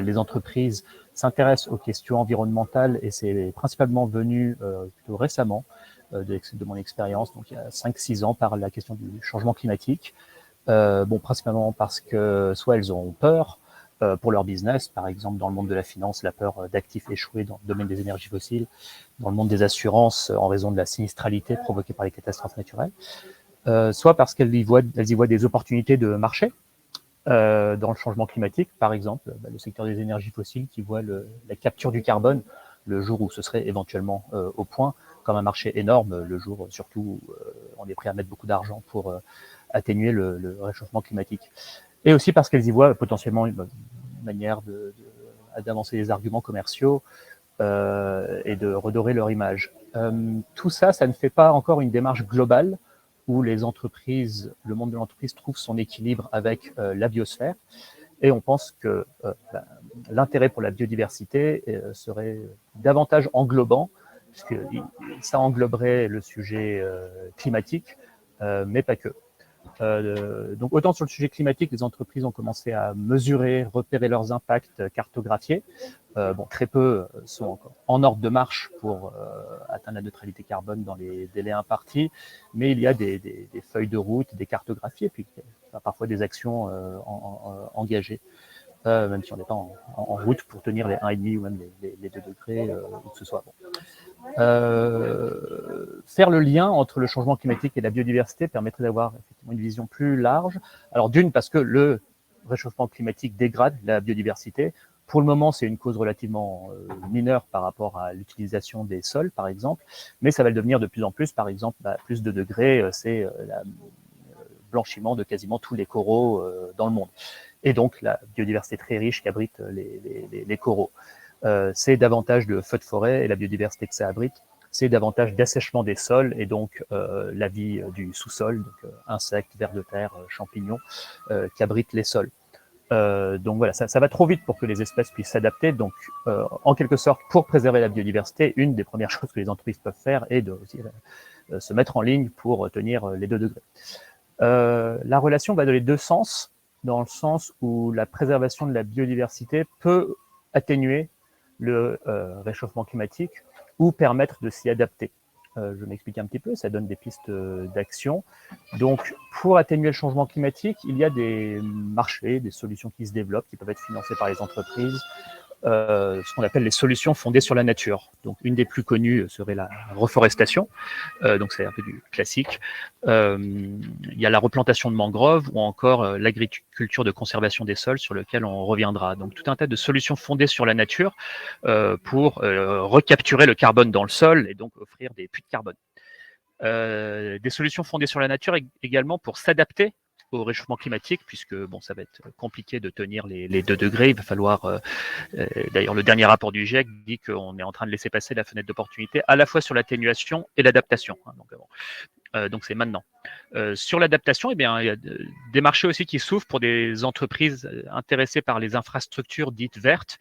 les entreprises s'intéressent aux questions environnementales et c'est principalement venu plutôt récemment de mon expérience, donc il y a 5-6 ans, par la question du changement climatique. Bon, principalement parce que soit elles ont peur pour leur business, par exemple dans le monde de la finance, la peur d'actifs échoués dans le domaine des énergies fossiles, dans le monde des assurances en raison de la sinistralité provoquée par les catastrophes naturelles, soit parce qu'elles y voient des opportunités de marché dans le changement climatique, par exemple le secteur des énergies fossiles qui voit la capture du carbone le jour où ce serait éventuellement au point, comme un marché énorme, le jour surtout où on est prêt à mettre beaucoup d'argent pour atténuer le réchauffement climatique. Et aussi parce qu'elles y voient potentiellement une manière d'avancer des arguments commerciaux et de redorer leur image. Tout ça, ça ne fait pas encore une démarche globale où les entreprises, le monde de l'entreprise trouve son équilibre avec la biosphère. Et on pense que l'intérêt pour la biodiversité serait davantage englobant, puisque ça engloberait le sujet climatique, mais pas que. Donc autant sur le sujet climatique, les entreprises ont commencé à mesurer, repérer leurs impacts, cartographier. Bon, très peu sont encore en ordre de marche pour atteindre la neutralité carbone dans les délais impartis, mais il y a des feuilles de route, des cartographies, et puis parfois des actions engagées, même si on n'est pas en route pour tenir les 1,5 ou même les 2 degrés, où que ce soit. Bon. Faire le lien entre le changement climatique et la biodiversité permettrait d'avoir effectivement une vision plus large. Alors d'une, parce que le réchauffement climatique dégrade la biodiversité. Pour le moment, c'est une cause relativement mineure par rapport à l'utilisation des sols, par exemple, mais ça va le devenir de plus en plus. Par exemple, plus de degrés, c'est le blanchiment de quasiment tous les coraux dans le monde. Et donc, la biodiversité très riche qu'abritent les coraux. C'est davantage de feux de forêt et la biodiversité que ça abrite, c'est davantage d'assèchement des sols et donc la vie du sous-sol, donc insectes, vers de terre, champignons, qui abritent les sols. Donc voilà, ça va trop vite pour que les espèces puissent s'adapter. Donc, en quelque sorte, pour préserver la biodiversité, une des premières choses que les entreprises peuvent faire est de aussi, se mettre en ligne pour tenir les 2 degrés. La relation va dans les 2 sens, dans le sens où la préservation de la biodiversité peut atténuer le réchauffement climatique ou permettre de s'y adapter. Je m'explique un petit peu, ça donne des pistes d'action. Donc, pour atténuer le changement climatique, il y a des marchés, des solutions qui se développent, qui peuvent être financées par les entreprises, ce qu'on appelle les solutions fondées sur la nature. Donc, une des plus connues serait la reforestation, donc c'est un peu du classique. Il y a la replantation de mangroves ou encore l'agriculture de conservation des sols sur lequel on reviendra. Donc, tout un tas de solutions fondées sur la nature pour recapturer le carbone dans le sol et donc offrir des puits de carbone. Des solutions fondées sur la nature également pour s'adapter au réchauffement climatique, puisque bon, ça va être compliqué de tenir les 2 degrés. Il va falloir, d'ailleurs, le dernier rapport du GIEC dit qu'on est en train de laisser passer la fenêtre d'opportunité à la fois sur l'atténuation et l'adaptation. Hein, donc c'est maintenant. Sur l'adaptation, eh bien, il y a des marchés aussi qui s'ouvrent pour des entreprises intéressées par les infrastructures dites vertes,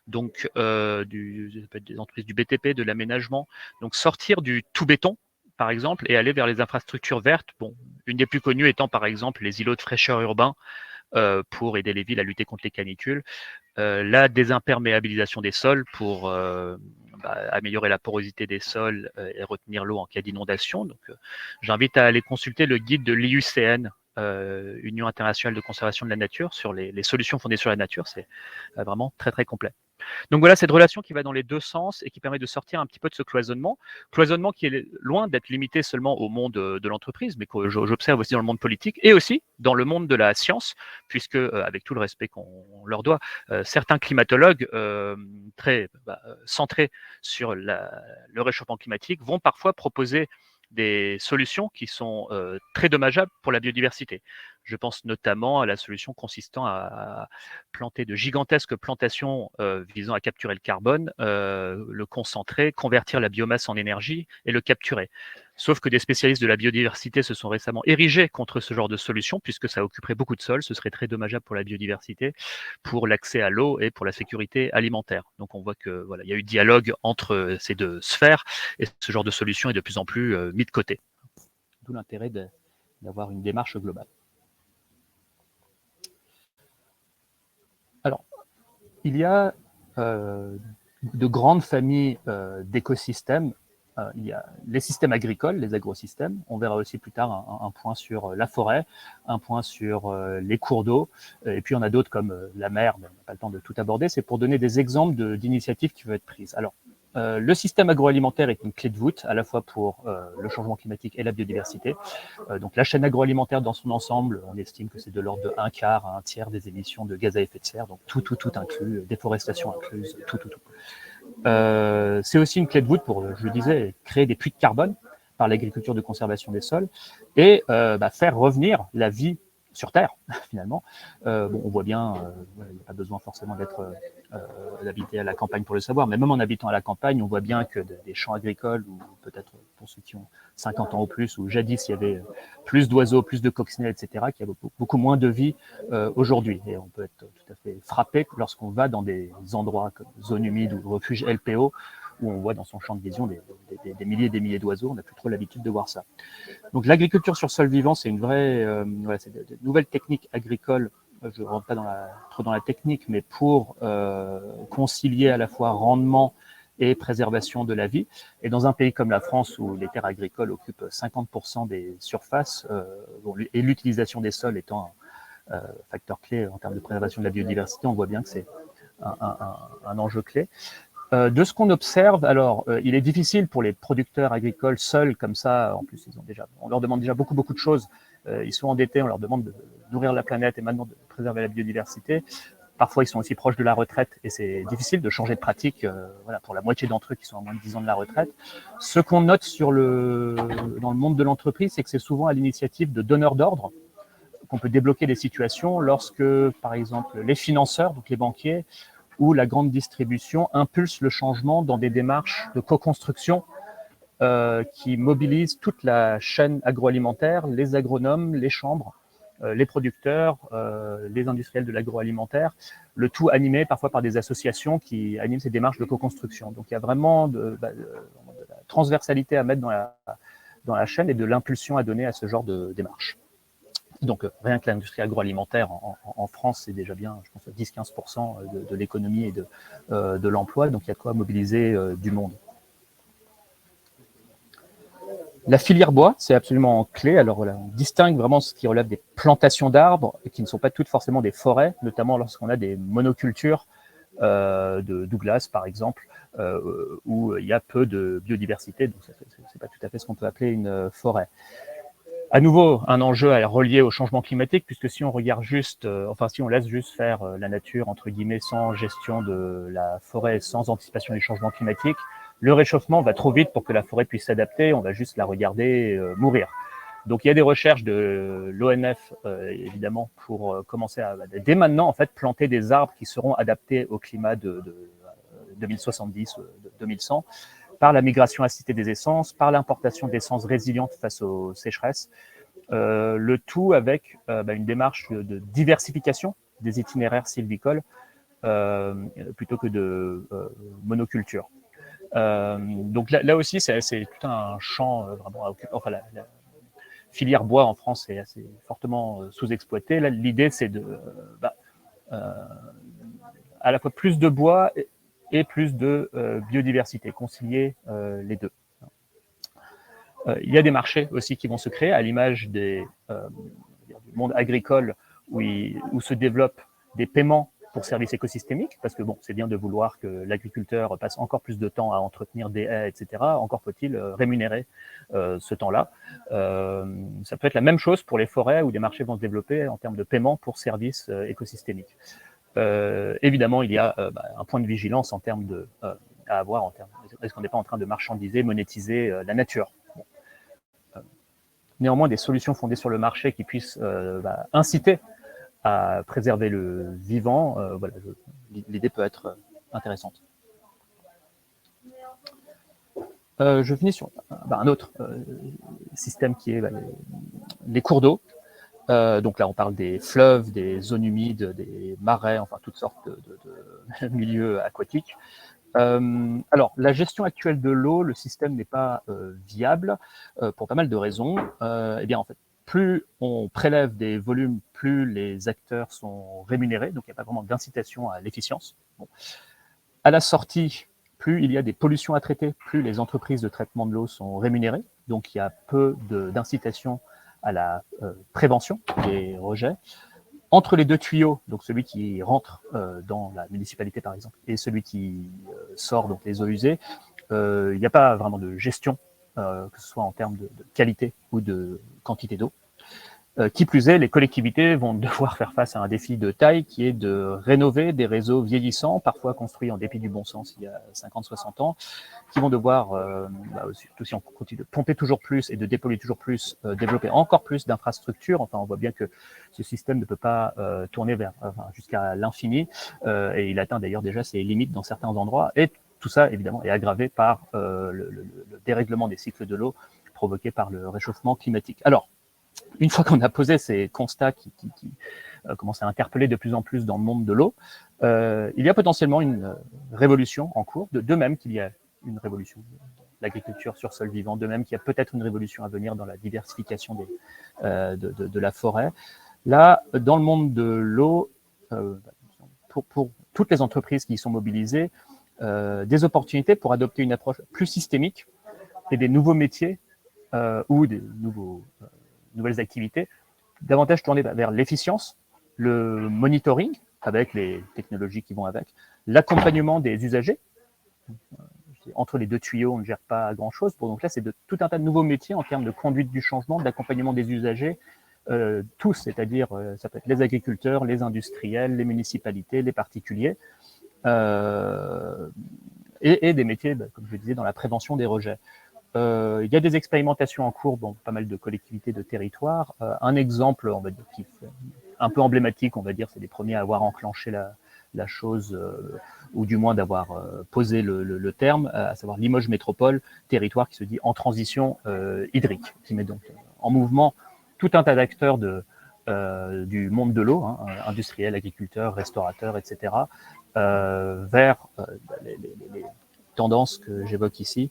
donc des entreprises du BTP, de l'aménagement. Donc sortir du tout béton, par exemple, et aller vers les infrastructures vertes. Bon, une des plus connues étant par exemple les îlots de fraîcheur urbains pour aider les villes à lutter contre les canicules, la désimperméabilisation des sols pour améliorer la porosité des sols et retenir l'eau en cas d'inondation. Donc, j'invite à aller consulter le guide de l'IUCN, Union internationale de conservation de la nature, sur les solutions fondées sur la nature. C'est vraiment très très complet. Donc voilà, cette relation qui va dans les 2 sens et qui permet de sortir un petit peu de ce cloisonnement qui est loin d'être limité seulement au monde de l'entreprise, mais que j'observe aussi dans le monde politique et aussi dans le monde de la science, puisque, avec tout le respect qu'on leur doit, certains climatologues très centrés sur le réchauffement climatique vont parfois proposer des solutions qui sont très dommageables pour la biodiversité. Je pense notamment à la solution consistant à planter de gigantesques plantations visant à capturer le carbone, le concentrer, convertir la biomasse en énergie et le capturer. Sauf que des spécialistes de la biodiversité se sont récemment érigés contre ce genre de solution, puisque ça occuperait beaucoup de sol, ce serait très dommageable pour la biodiversité, pour l'accès à l'eau et pour la sécurité alimentaire. Donc on voit que voilà, il y a eu dialogue entre ces deux sphères, et ce genre de solution est de plus en plus mis de côté. D'où l'intérêt d'avoir une démarche globale. Alors, il y a de grandes familles d'écosystèmes. Il y a les systèmes agricoles, les agrosystèmes. On verra aussi plus tard un point sur la forêt, un point sur les cours d'eau. Et puis, on a d'autres comme la mer, mais on n'a pas le temps de tout aborder. C'est pour donner des exemples d'initiatives qui peuvent être prises. Alors, le système agroalimentaire est une clé de voûte, à la fois pour le changement climatique et la biodiversité. Donc, la chaîne agroalimentaire dans son ensemble, on estime que c'est de l'ordre de 1/4 à 1/3 des émissions de gaz à effet de serre. Donc, tout inclus, déforestation incluse, tout. C'est aussi une clé de voûte pour, je le disais, créer des puits de carbone par l'agriculture de conservation des sols et faire revenir la vie sur Terre, finalement. Bon, on voit bien, il n'y a pas besoin forcément d'habiter à la campagne pour le savoir, mais même en habitant à la campagne, on voit bien que des champs agricoles, ou peut-être pour ceux qui ont 50 ans ou plus, où jadis il y avait plus d'oiseaux, plus de coccinelles, etc., qu'il y a beaucoup moins de vie aujourd'hui. Et on peut être tout à fait frappé lorsqu'on va dans des endroits comme zones humides ou refuges LPO, où on voit dans son champ de vision des milliers et des milliers d'oiseaux. On n'a plus trop l'habitude de voir ça. Donc l'agriculture sur sol vivant, c'est une vraie, c'est de nouvelles techniques agricoles. Je ne rentre pas trop dans la technique, mais pour concilier à la fois rendement et préservation de la vie. Et dans un pays comme la France, où les terres agricoles occupent 50% des surfaces, et l'utilisation des sols étant un facteur clé en termes de préservation de la biodiversité, on voit bien que c'est un enjeu clé. De ce qu'on observe, alors, il est difficile pour les producteurs agricoles seuls comme ça. En plus, on leur demande déjà beaucoup de choses. Ils sont endettés, on leur demande de nourrir la planète et maintenant de préserver la biodiversité. Parfois, ils sont aussi proches de la retraite et c'est difficile de changer de pratique. Pour la moitié d'entre eux qui sont à moins de 10 ans de la retraite. Ce qu'on note dans le monde de l'entreprise, c'est que c'est souvent à l'initiative de donneurs d'ordre qu'on peut débloquer des situations lorsque, par exemple, les financeurs, donc les banquiers, où la grande distribution impulse le changement dans des démarches de co-construction qui mobilisent toute la chaîne agroalimentaire, les agronomes, les chambres, les producteurs, les industriels de l'agroalimentaire, le tout animé parfois par des associations qui animent ces démarches de co-construction. Donc il y a vraiment de la transversalité à mettre dans la chaîne et de l'impulsion à donner à ce genre de démarche. Donc, rien que l'industrie agroalimentaire en France, c'est déjà bien, je pense, 10-15% de l'économie et de l'emploi. Donc, il y a de quoi mobiliser du monde. La filière bois, c'est absolument clé. Alors, voilà, on distingue vraiment ce qui relève des plantations d'arbres et qui ne sont pas toutes forcément des forêts, notamment lorsqu'on a des monocultures de Douglas, par exemple, où il y a peu de biodiversité. Donc, c'est pas tout à fait ce qu'on peut appeler une forêt. À nouveau, un enjeu relié au changement climatique, puisque si on regarde juste, si on laisse juste faire la nature, entre guillemets, sans gestion de la forêt, sans anticipation du changement climatique, le réchauffement va trop vite pour que la forêt puisse s'adapter, on va juste la regarder mourir. Donc il y a des recherches de l'ONF, évidemment, pour commencer à, dès maintenant, en fait, planter des arbres qui seront adaptés au climat de 2070, de 2100, par la migration assistée des essences, par l'importation d'essences résilientes face aux sécheresses, le tout avec une démarche de diversification des itinéraires sylvicoles plutôt que de monoculture. Donc là aussi, c'est tout un champ vraiment à occuper. Enfin, la filière bois en France est assez fortement sous-exploitée. Là, l'idée, c'est de à la fois plus de bois et plus de biodiversité, concilier les deux. Il y a des marchés aussi qui vont se créer, à l'image du monde agricole où se développent des paiements pour services écosystémiques, parce que bon, c'est bien de vouloir que l'agriculteur passe encore plus de temps à entretenir des haies, etc. Encore faut-il rémunérer ce temps-là. Ça peut être la même chose pour les forêts, où des marchés vont se développer en termes de paiement pour services écosystémiques. Évidemment, il y a un point de vigilance en termes à avoir en termes. Est-ce qu'on n'est pas en train de marchandiser, monétiser la nature? Bon. Néanmoins, des solutions fondées sur le marché qui puissent inciter à préserver le vivant, l'idée peut être intéressante. Je finis sur un autre système qui est les cours d'eau. Donc là, on parle des fleuves, des zones humides, des marais, enfin toutes sortes de milieux aquatiques. Alors, la gestion actuelle de l'eau, le système n'est pas viable pour pas mal de raisons. Eh bien, en fait, plus on prélève des volumes, plus les acteurs sont rémunérés, donc il n'y a pas vraiment d'incitation à l'efficience. Bon. À la sortie, plus il y a des pollutions à traiter, plus les entreprises de traitement de l'eau sont rémunérées, donc il y a peu d'incitation à la prévention des rejets. Entre les deux tuyaux, donc celui qui rentre dans la municipalité par exemple, et celui qui sort, donc les eaux usées, il n'y a pas vraiment de gestion, que ce soit en termes de qualité ou de quantité d'eau. Qui plus est, les collectivités vont devoir faire face à un défi de taille qui est de rénover des réseaux vieillissants, parfois construits en dépit du bon sens il y a 50-60 ans, qui vont devoir, surtout si on continue de pomper toujours plus et de dépolluer toujours plus, développer encore plus d'infrastructures. Enfin, on voit bien que ce système ne peut pas tourner jusqu'à l'infini, et il atteint d'ailleurs déjà ses limites dans certains endroits. Et tout ça, évidemment, est aggravé par le dérèglement des cycles de l'eau provoqué par le réchauffement climatique. Alors, une fois qu'on a posé ces constats qui commencent à interpeller de plus en plus dans le monde de l'eau, il y a potentiellement une révolution en cours, de même qu'il y a une révolution de l'agriculture sur sol vivant, de même qu'il y a peut-être une révolution à venir dans la diversification de la forêt. Là, dans le monde de l'eau, pour toutes les entreprises qui y sont mobilisées, des opportunités pour adopter une approche plus systémique et des nouveaux métiers ou des nouvelles activités, davantage tournées vers l'efficience, le monitoring, avec les technologies qui vont avec, l'accompagnement des usagers. Entre les deux tuyaux, on ne gère pas grand-chose. Donc là, c'est tout un tas de nouveaux métiers en termes de conduite du changement, d'accompagnement des usagers, tous, c'est-à-dire ça peut être les agriculteurs, les industriels, les municipalités, les particuliers, et des métiers, comme je le disais, dans la prévention des rejets. Il y a des expérimentations en cours, pas mal de collectivités de territoire. Un exemple, on va dire, qui est un peu emblématique, on va dire, c'est les premiers à avoir enclenché la chose, ou du moins d'avoir posé le terme, à savoir Limoges Métropole, territoire qui se dit en transition hydrique, qui met donc en mouvement tout un tas d'acteurs du monde de l'eau, industriels, agriculteurs, restaurateurs, etc., vers les tendances que j'évoque ici,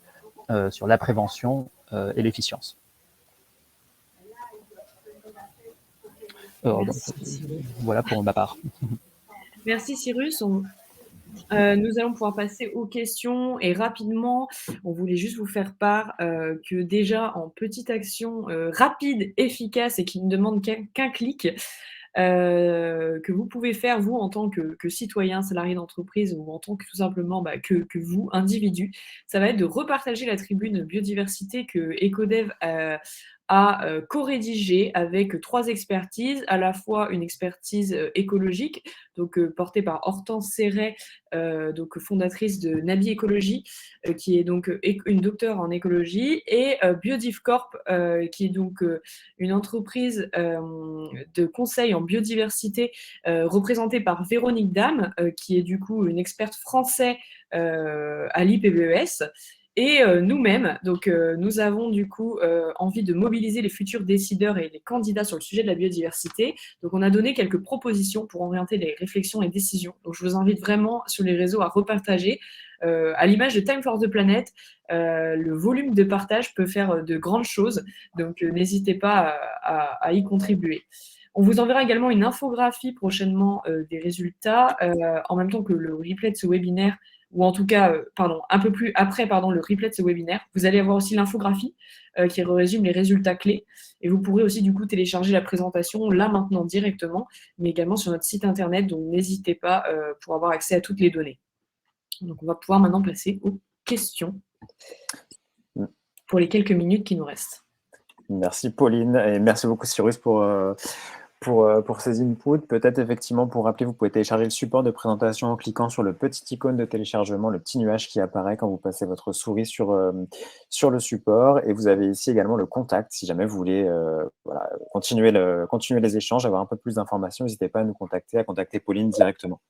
sur la prévention et l'efficience. Voilà pour ma part. Merci Cyrus. Nous allons pouvoir passer aux questions et rapidement, on voulait juste vous faire part que déjà en petite action rapide, efficace et qui ne demande qu'un clic, que vous pouvez faire, vous, en tant que citoyen, salarié d'entreprise ou en tant que tout simplement que vous, individu, ça va être de repartager la tribune biodiversité que Ecodev a co-rédigée avec 3 expertises, à la fois une expertise écologique, donc portée par Hortense Serret, donc fondatrice de Nabi Écologie, qui est donc une docteure en écologie, et Biodivcorp, qui est donc une entreprise de conseil en biodiversité représentée par Véronique Dame, qui est du coup une experte française à l'IPBES. Et nous-mêmes, donc nous avons du coup envie de mobiliser les futurs décideurs et les candidats sur le sujet de la biodiversité. Donc on a donné quelques propositions pour orienter les réflexions et décisions. Donc je vous invite vraiment sur les réseaux à repartager. À l'image de Time for the Planet, le volume de partage peut faire de grandes choses. Donc n'hésitez pas à y contribuer. On vous enverra également une infographie prochainement des résultats, en même temps que le replay de ce webinaire, ou en tout cas, un peu plus après, le replay de ce webinaire. Vous allez avoir aussi l'infographie qui résume les résultats clés. Et vous pourrez aussi, du coup, télécharger la présentation là, maintenant, directement, mais également sur notre site internet. Donc, n'hésitez pas pour avoir accès à toutes les données. Donc, on va pouvoir maintenant passer aux questions pour les quelques minutes qui nous restent. Merci Pauline, et merci beaucoup Cyrus pour ces inputs. Peut-être effectivement, pour rappeler, vous pouvez télécharger le support de présentation en cliquant sur le petit icône de téléchargement, le petit nuage qui apparaît quand vous passez votre souris sur le support. Et vous avez ici également le contact. Si jamais vous voulez continuer les échanges, avoir un peu plus d'informations, n'hésitez pas à nous contacter, à contacter Pauline directement.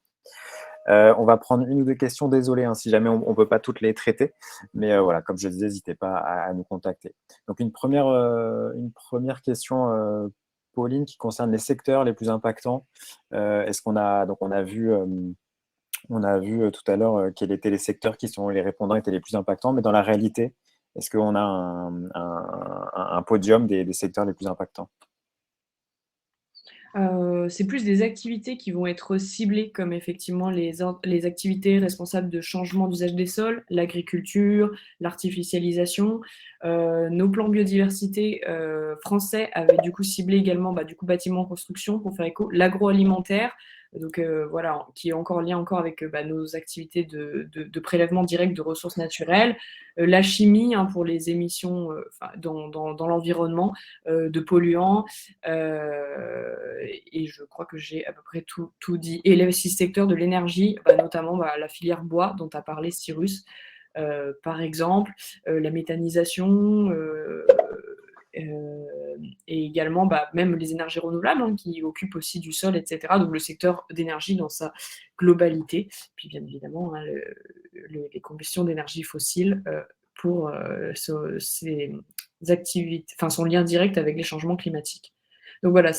On va prendre une ou deux questions, désolé hein, si jamais on ne peut pas toutes les traiter, mais voilà, comme je disais, n'hésitez pas à nous contacter. Donc une première question, Pauline, qui concerne les secteurs les plus impactants. Est-ce qu'on a, donc on a vu tout à l'heure quels étaient les secteurs qui sont les répondants étaient les plus impactants, mais dans la réalité, est-ce qu'on a un podium des secteurs les plus impactants? C'est plus des activités qui vont être ciblées comme effectivement les activités responsables de changement d'usage des sols, l'agriculture, l'artificialisation. Nos plans biodiversité français avaient du coup ciblé également bâtiment construction pour faire écho, l'agroalimentaire, donc voilà, qui est encore en lien avec nos activités de prélèvement direct de ressources naturelles, la chimie hein, pour les émissions dans l'environnement de polluants, et je crois que j'ai à peu près tout dit. Et les 6 secteurs de l'énergie, notamment la filière bois dont a parlé Cyrus, par exemple, la méthanisation, et également même les énergies renouvelables hein, qui occupent aussi du sol, etc. Donc le secteur d'énergie dans sa globalité. Puis bien évidemment, hein, les combustions d'énergie fossile pour ces activités, enfin son lien direct avec les changements climatiques. Donc voilà,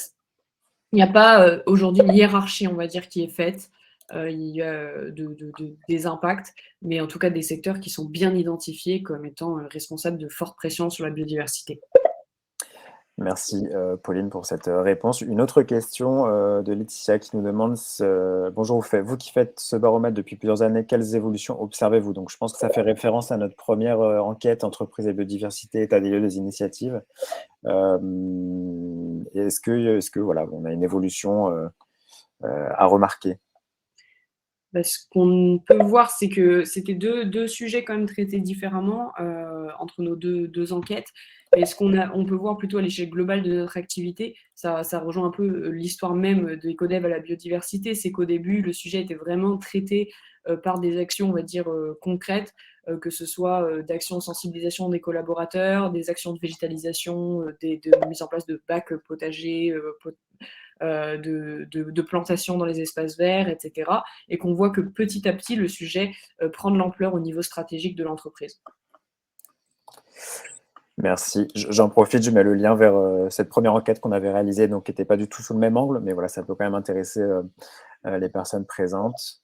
il n'y a pas aujourd'hui une hiérarchie, on va dire, qui est faite. Il y a des impacts, mais en tout cas des secteurs qui sont bien identifiés comme étant responsables de fortes pressions sur la biodiversité. Merci Pauline pour cette réponse. Une autre question de Laetitia qui nous demande bonjour, vous qui faites ce baromètre depuis plusieurs années, quelles évolutions observez-vous? Donc je pense que ça fait référence à notre première enquête entreprise et biodiversité, état des lieux des initiatives. Est-ce que voilà, on a une évolution à remarquer? Ce qu'on peut voir, c'est que c'était deux sujets quand même traités différemment entre nos deux enquêtes. Et ce on peut voir plutôt à l'échelle globale de notre activité, ça rejoint un peu l'histoire même de Ecodev à la biodiversité, c'est qu'au début, le sujet était vraiment traité par des actions, on va dire, concrètes, que ce soit d'actions de sensibilisation des collaborateurs, des actions de végétalisation, de mise en place de bacs potagers, de plantation dans les espaces verts, etc. Et qu'on voit que petit à petit, le sujet prend de l'ampleur au niveau stratégique de l'entreprise. Merci. J'en profite, je mets le lien vers cette première enquête qu'on avait réalisée, donc qui n'était pas du tout sous le même angle, mais voilà, ça peut quand même intéresser les personnes présentes.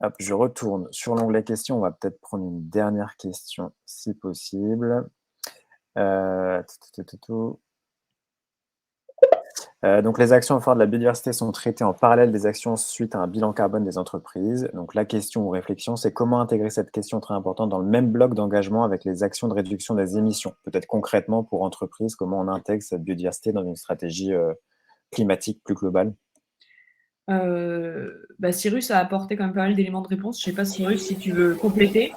Hop, je retourne sur l'onglet questions. On va peut-être prendre une dernière question, si possible. Donc, les actions en faveur de la biodiversité sont traitées en parallèle des actions suite à un bilan carbone des entreprises. Donc, la question ou réflexion, c'est comment intégrer cette question très importante dans le même bloc d'engagement avec les actions de réduction des émissions. Peut-être concrètement pour entreprises, comment on intègre cette biodiversité dans une stratégie climatique plus globale? Cyrus a apporté quand même pas mal d'éléments de réponse. Je ne sais pas, Cyrus, si tu veux compléter.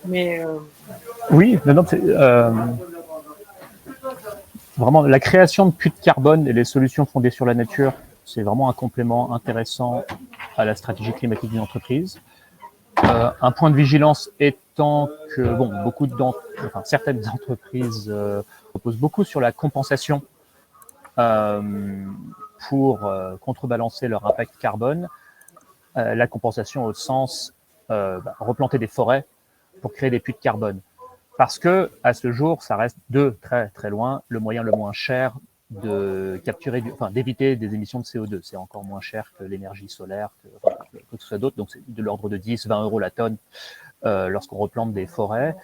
Mais Oui, non, c'est vraiment la création de puits de carbone et les solutions fondées sur la nature, c'est vraiment un complément intéressant à la stratégie climatique d'une entreprise. Un point de vigilance étant que certaines entreprises reposent beaucoup sur la compensation pour contrebalancer leur impact carbone. La compensation au sens replanter des forêts pour créer des puits de carbone. Parce que à ce jour, ça reste de très très loin le moyen le moins cher de capturer, d'éviter des émissions de CO2. C'est encore moins cher que l'énergie solaire, que ce soit d'autres. Donc c'est de l'ordre de 10-20 € la tonne lorsqu'on replante des forêts.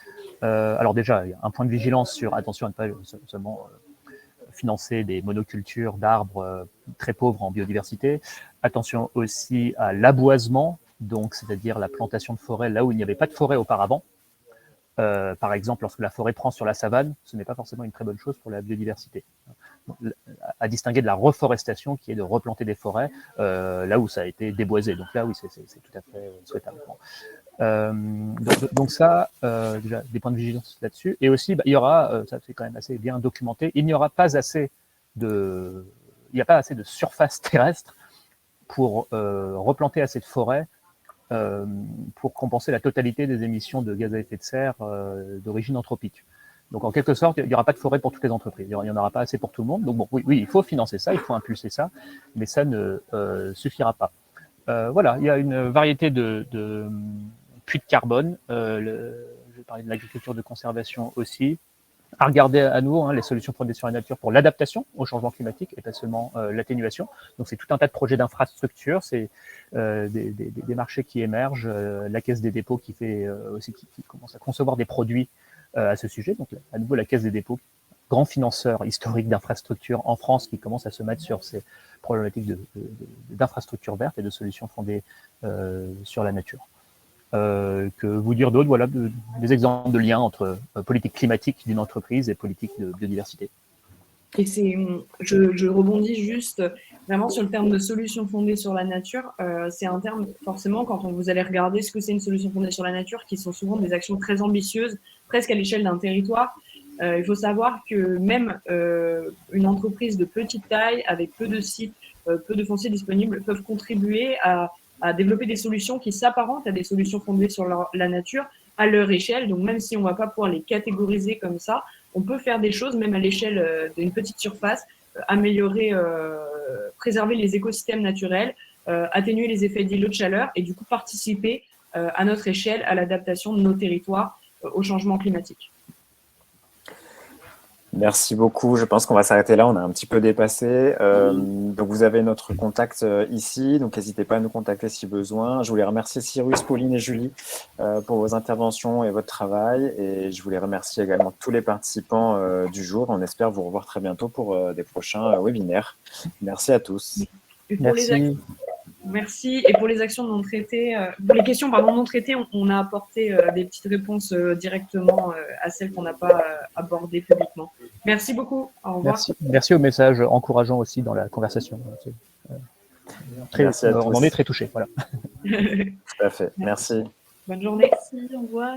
Alors déjà, il y a un point de vigilance sur attention à ne pas seulement financer des monocultures d'arbres très pauvres en biodiversité. Attention aussi à l'aboisement, donc c'est-à-dire la plantation de forêts là où il n'y avait pas de forêt auparavant. Par exemple, lorsque la forêt prend sur la savane, ce n'est pas forcément une très bonne chose pour la biodiversité. À distinguer de la reforestation, qui est de replanter des forêts là où ça a été déboisé. Donc là, oui, c'est tout à fait souhaitable. Donc ça, déjà, des points de vigilance là-dessus. Et aussi, il y aura, ça c'est quand même assez bien documenté, il n'y a pas assez de surface terrestre pour replanter assez de forêts pour compenser la totalité des émissions de gaz à effet de serre d'origine anthropique. Donc, en quelque sorte, il n'y aura pas de forêt pour toutes les entreprises. Il n'y en aura pas assez pour tout le monde. Donc, bon, oui, il faut financer ça, il faut impulser ça, mais ça ne suffira pas. Voilà, il y a une variété de puits de carbone. Je vais parler de l'agriculture de conservation aussi. À regarder à nouveau les solutions fondées sur la nature pour l'adaptation au changement climatique et pas seulement l'atténuation. Donc c'est tout un tas de projets d'infrastructures, c'est des marchés qui émergent, la Caisse des dépôts qui fait aussi qui commence à concevoir des produits à ce sujet. Donc à nouveau la Caisse des dépôts, grand financeur historique d'infrastructures en France, qui commence à se mettre sur ces problématiques d'infrastructures vertes et de solutions fondées sur la nature. Que vous dire d'autre, voilà, des exemples de liens entre politique climatique d'une entreprise et politique de biodiversité. Et je rebondis juste vraiment sur le terme de solution fondée sur la nature. C'est un terme, forcément, quand vous allez regarder ce que c'est une solution fondée sur la nature, qui sont souvent des actions très ambitieuses, presque à l'échelle d'un territoire. Il faut savoir que même une entreprise de petite taille, avec peu de sites, peu de foncier disponible, peuvent contribuer à développer des solutions qui s'apparentent à des solutions fondées sur la nature à leur échelle. Donc même si on ne va pas pouvoir les catégoriser comme ça, on peut faire des choses même à l'échelle d'une petite surface, améliorer, préserver les écosystèmes naturels, atténuer les effets d'îlots de chaleur et du coup participer à notre échelle à l'adaptation de nos territoires au changement climatique. Merci beaucoup. Je pense qu'on va s'arrêter là. On a un petit peu dépassé. Donc, vous avez notre contact ici. Donc, n'hésitez pas à nous contacter si besoin. Je voulais remercier Cyrus, Pauline et Julie pour vos interventions et votre travail. Et je voulais remercier également tous les participants du jour. On espère vous revoir très bientôt pour des prochains webinaires. Merci à tous. Merci. Et pour les actions non traitées, pour les questions non traitées, on a apporté des petites réponses directement à celles qu'on n'a pas abordées publiquement. Merci beaucoup. Au revoir. Merci aux messages encourageants aussi dans la conversation. On en est très touchés. Voilà. Tout à fait. Merci. Bonne journée. Merci, au revoir.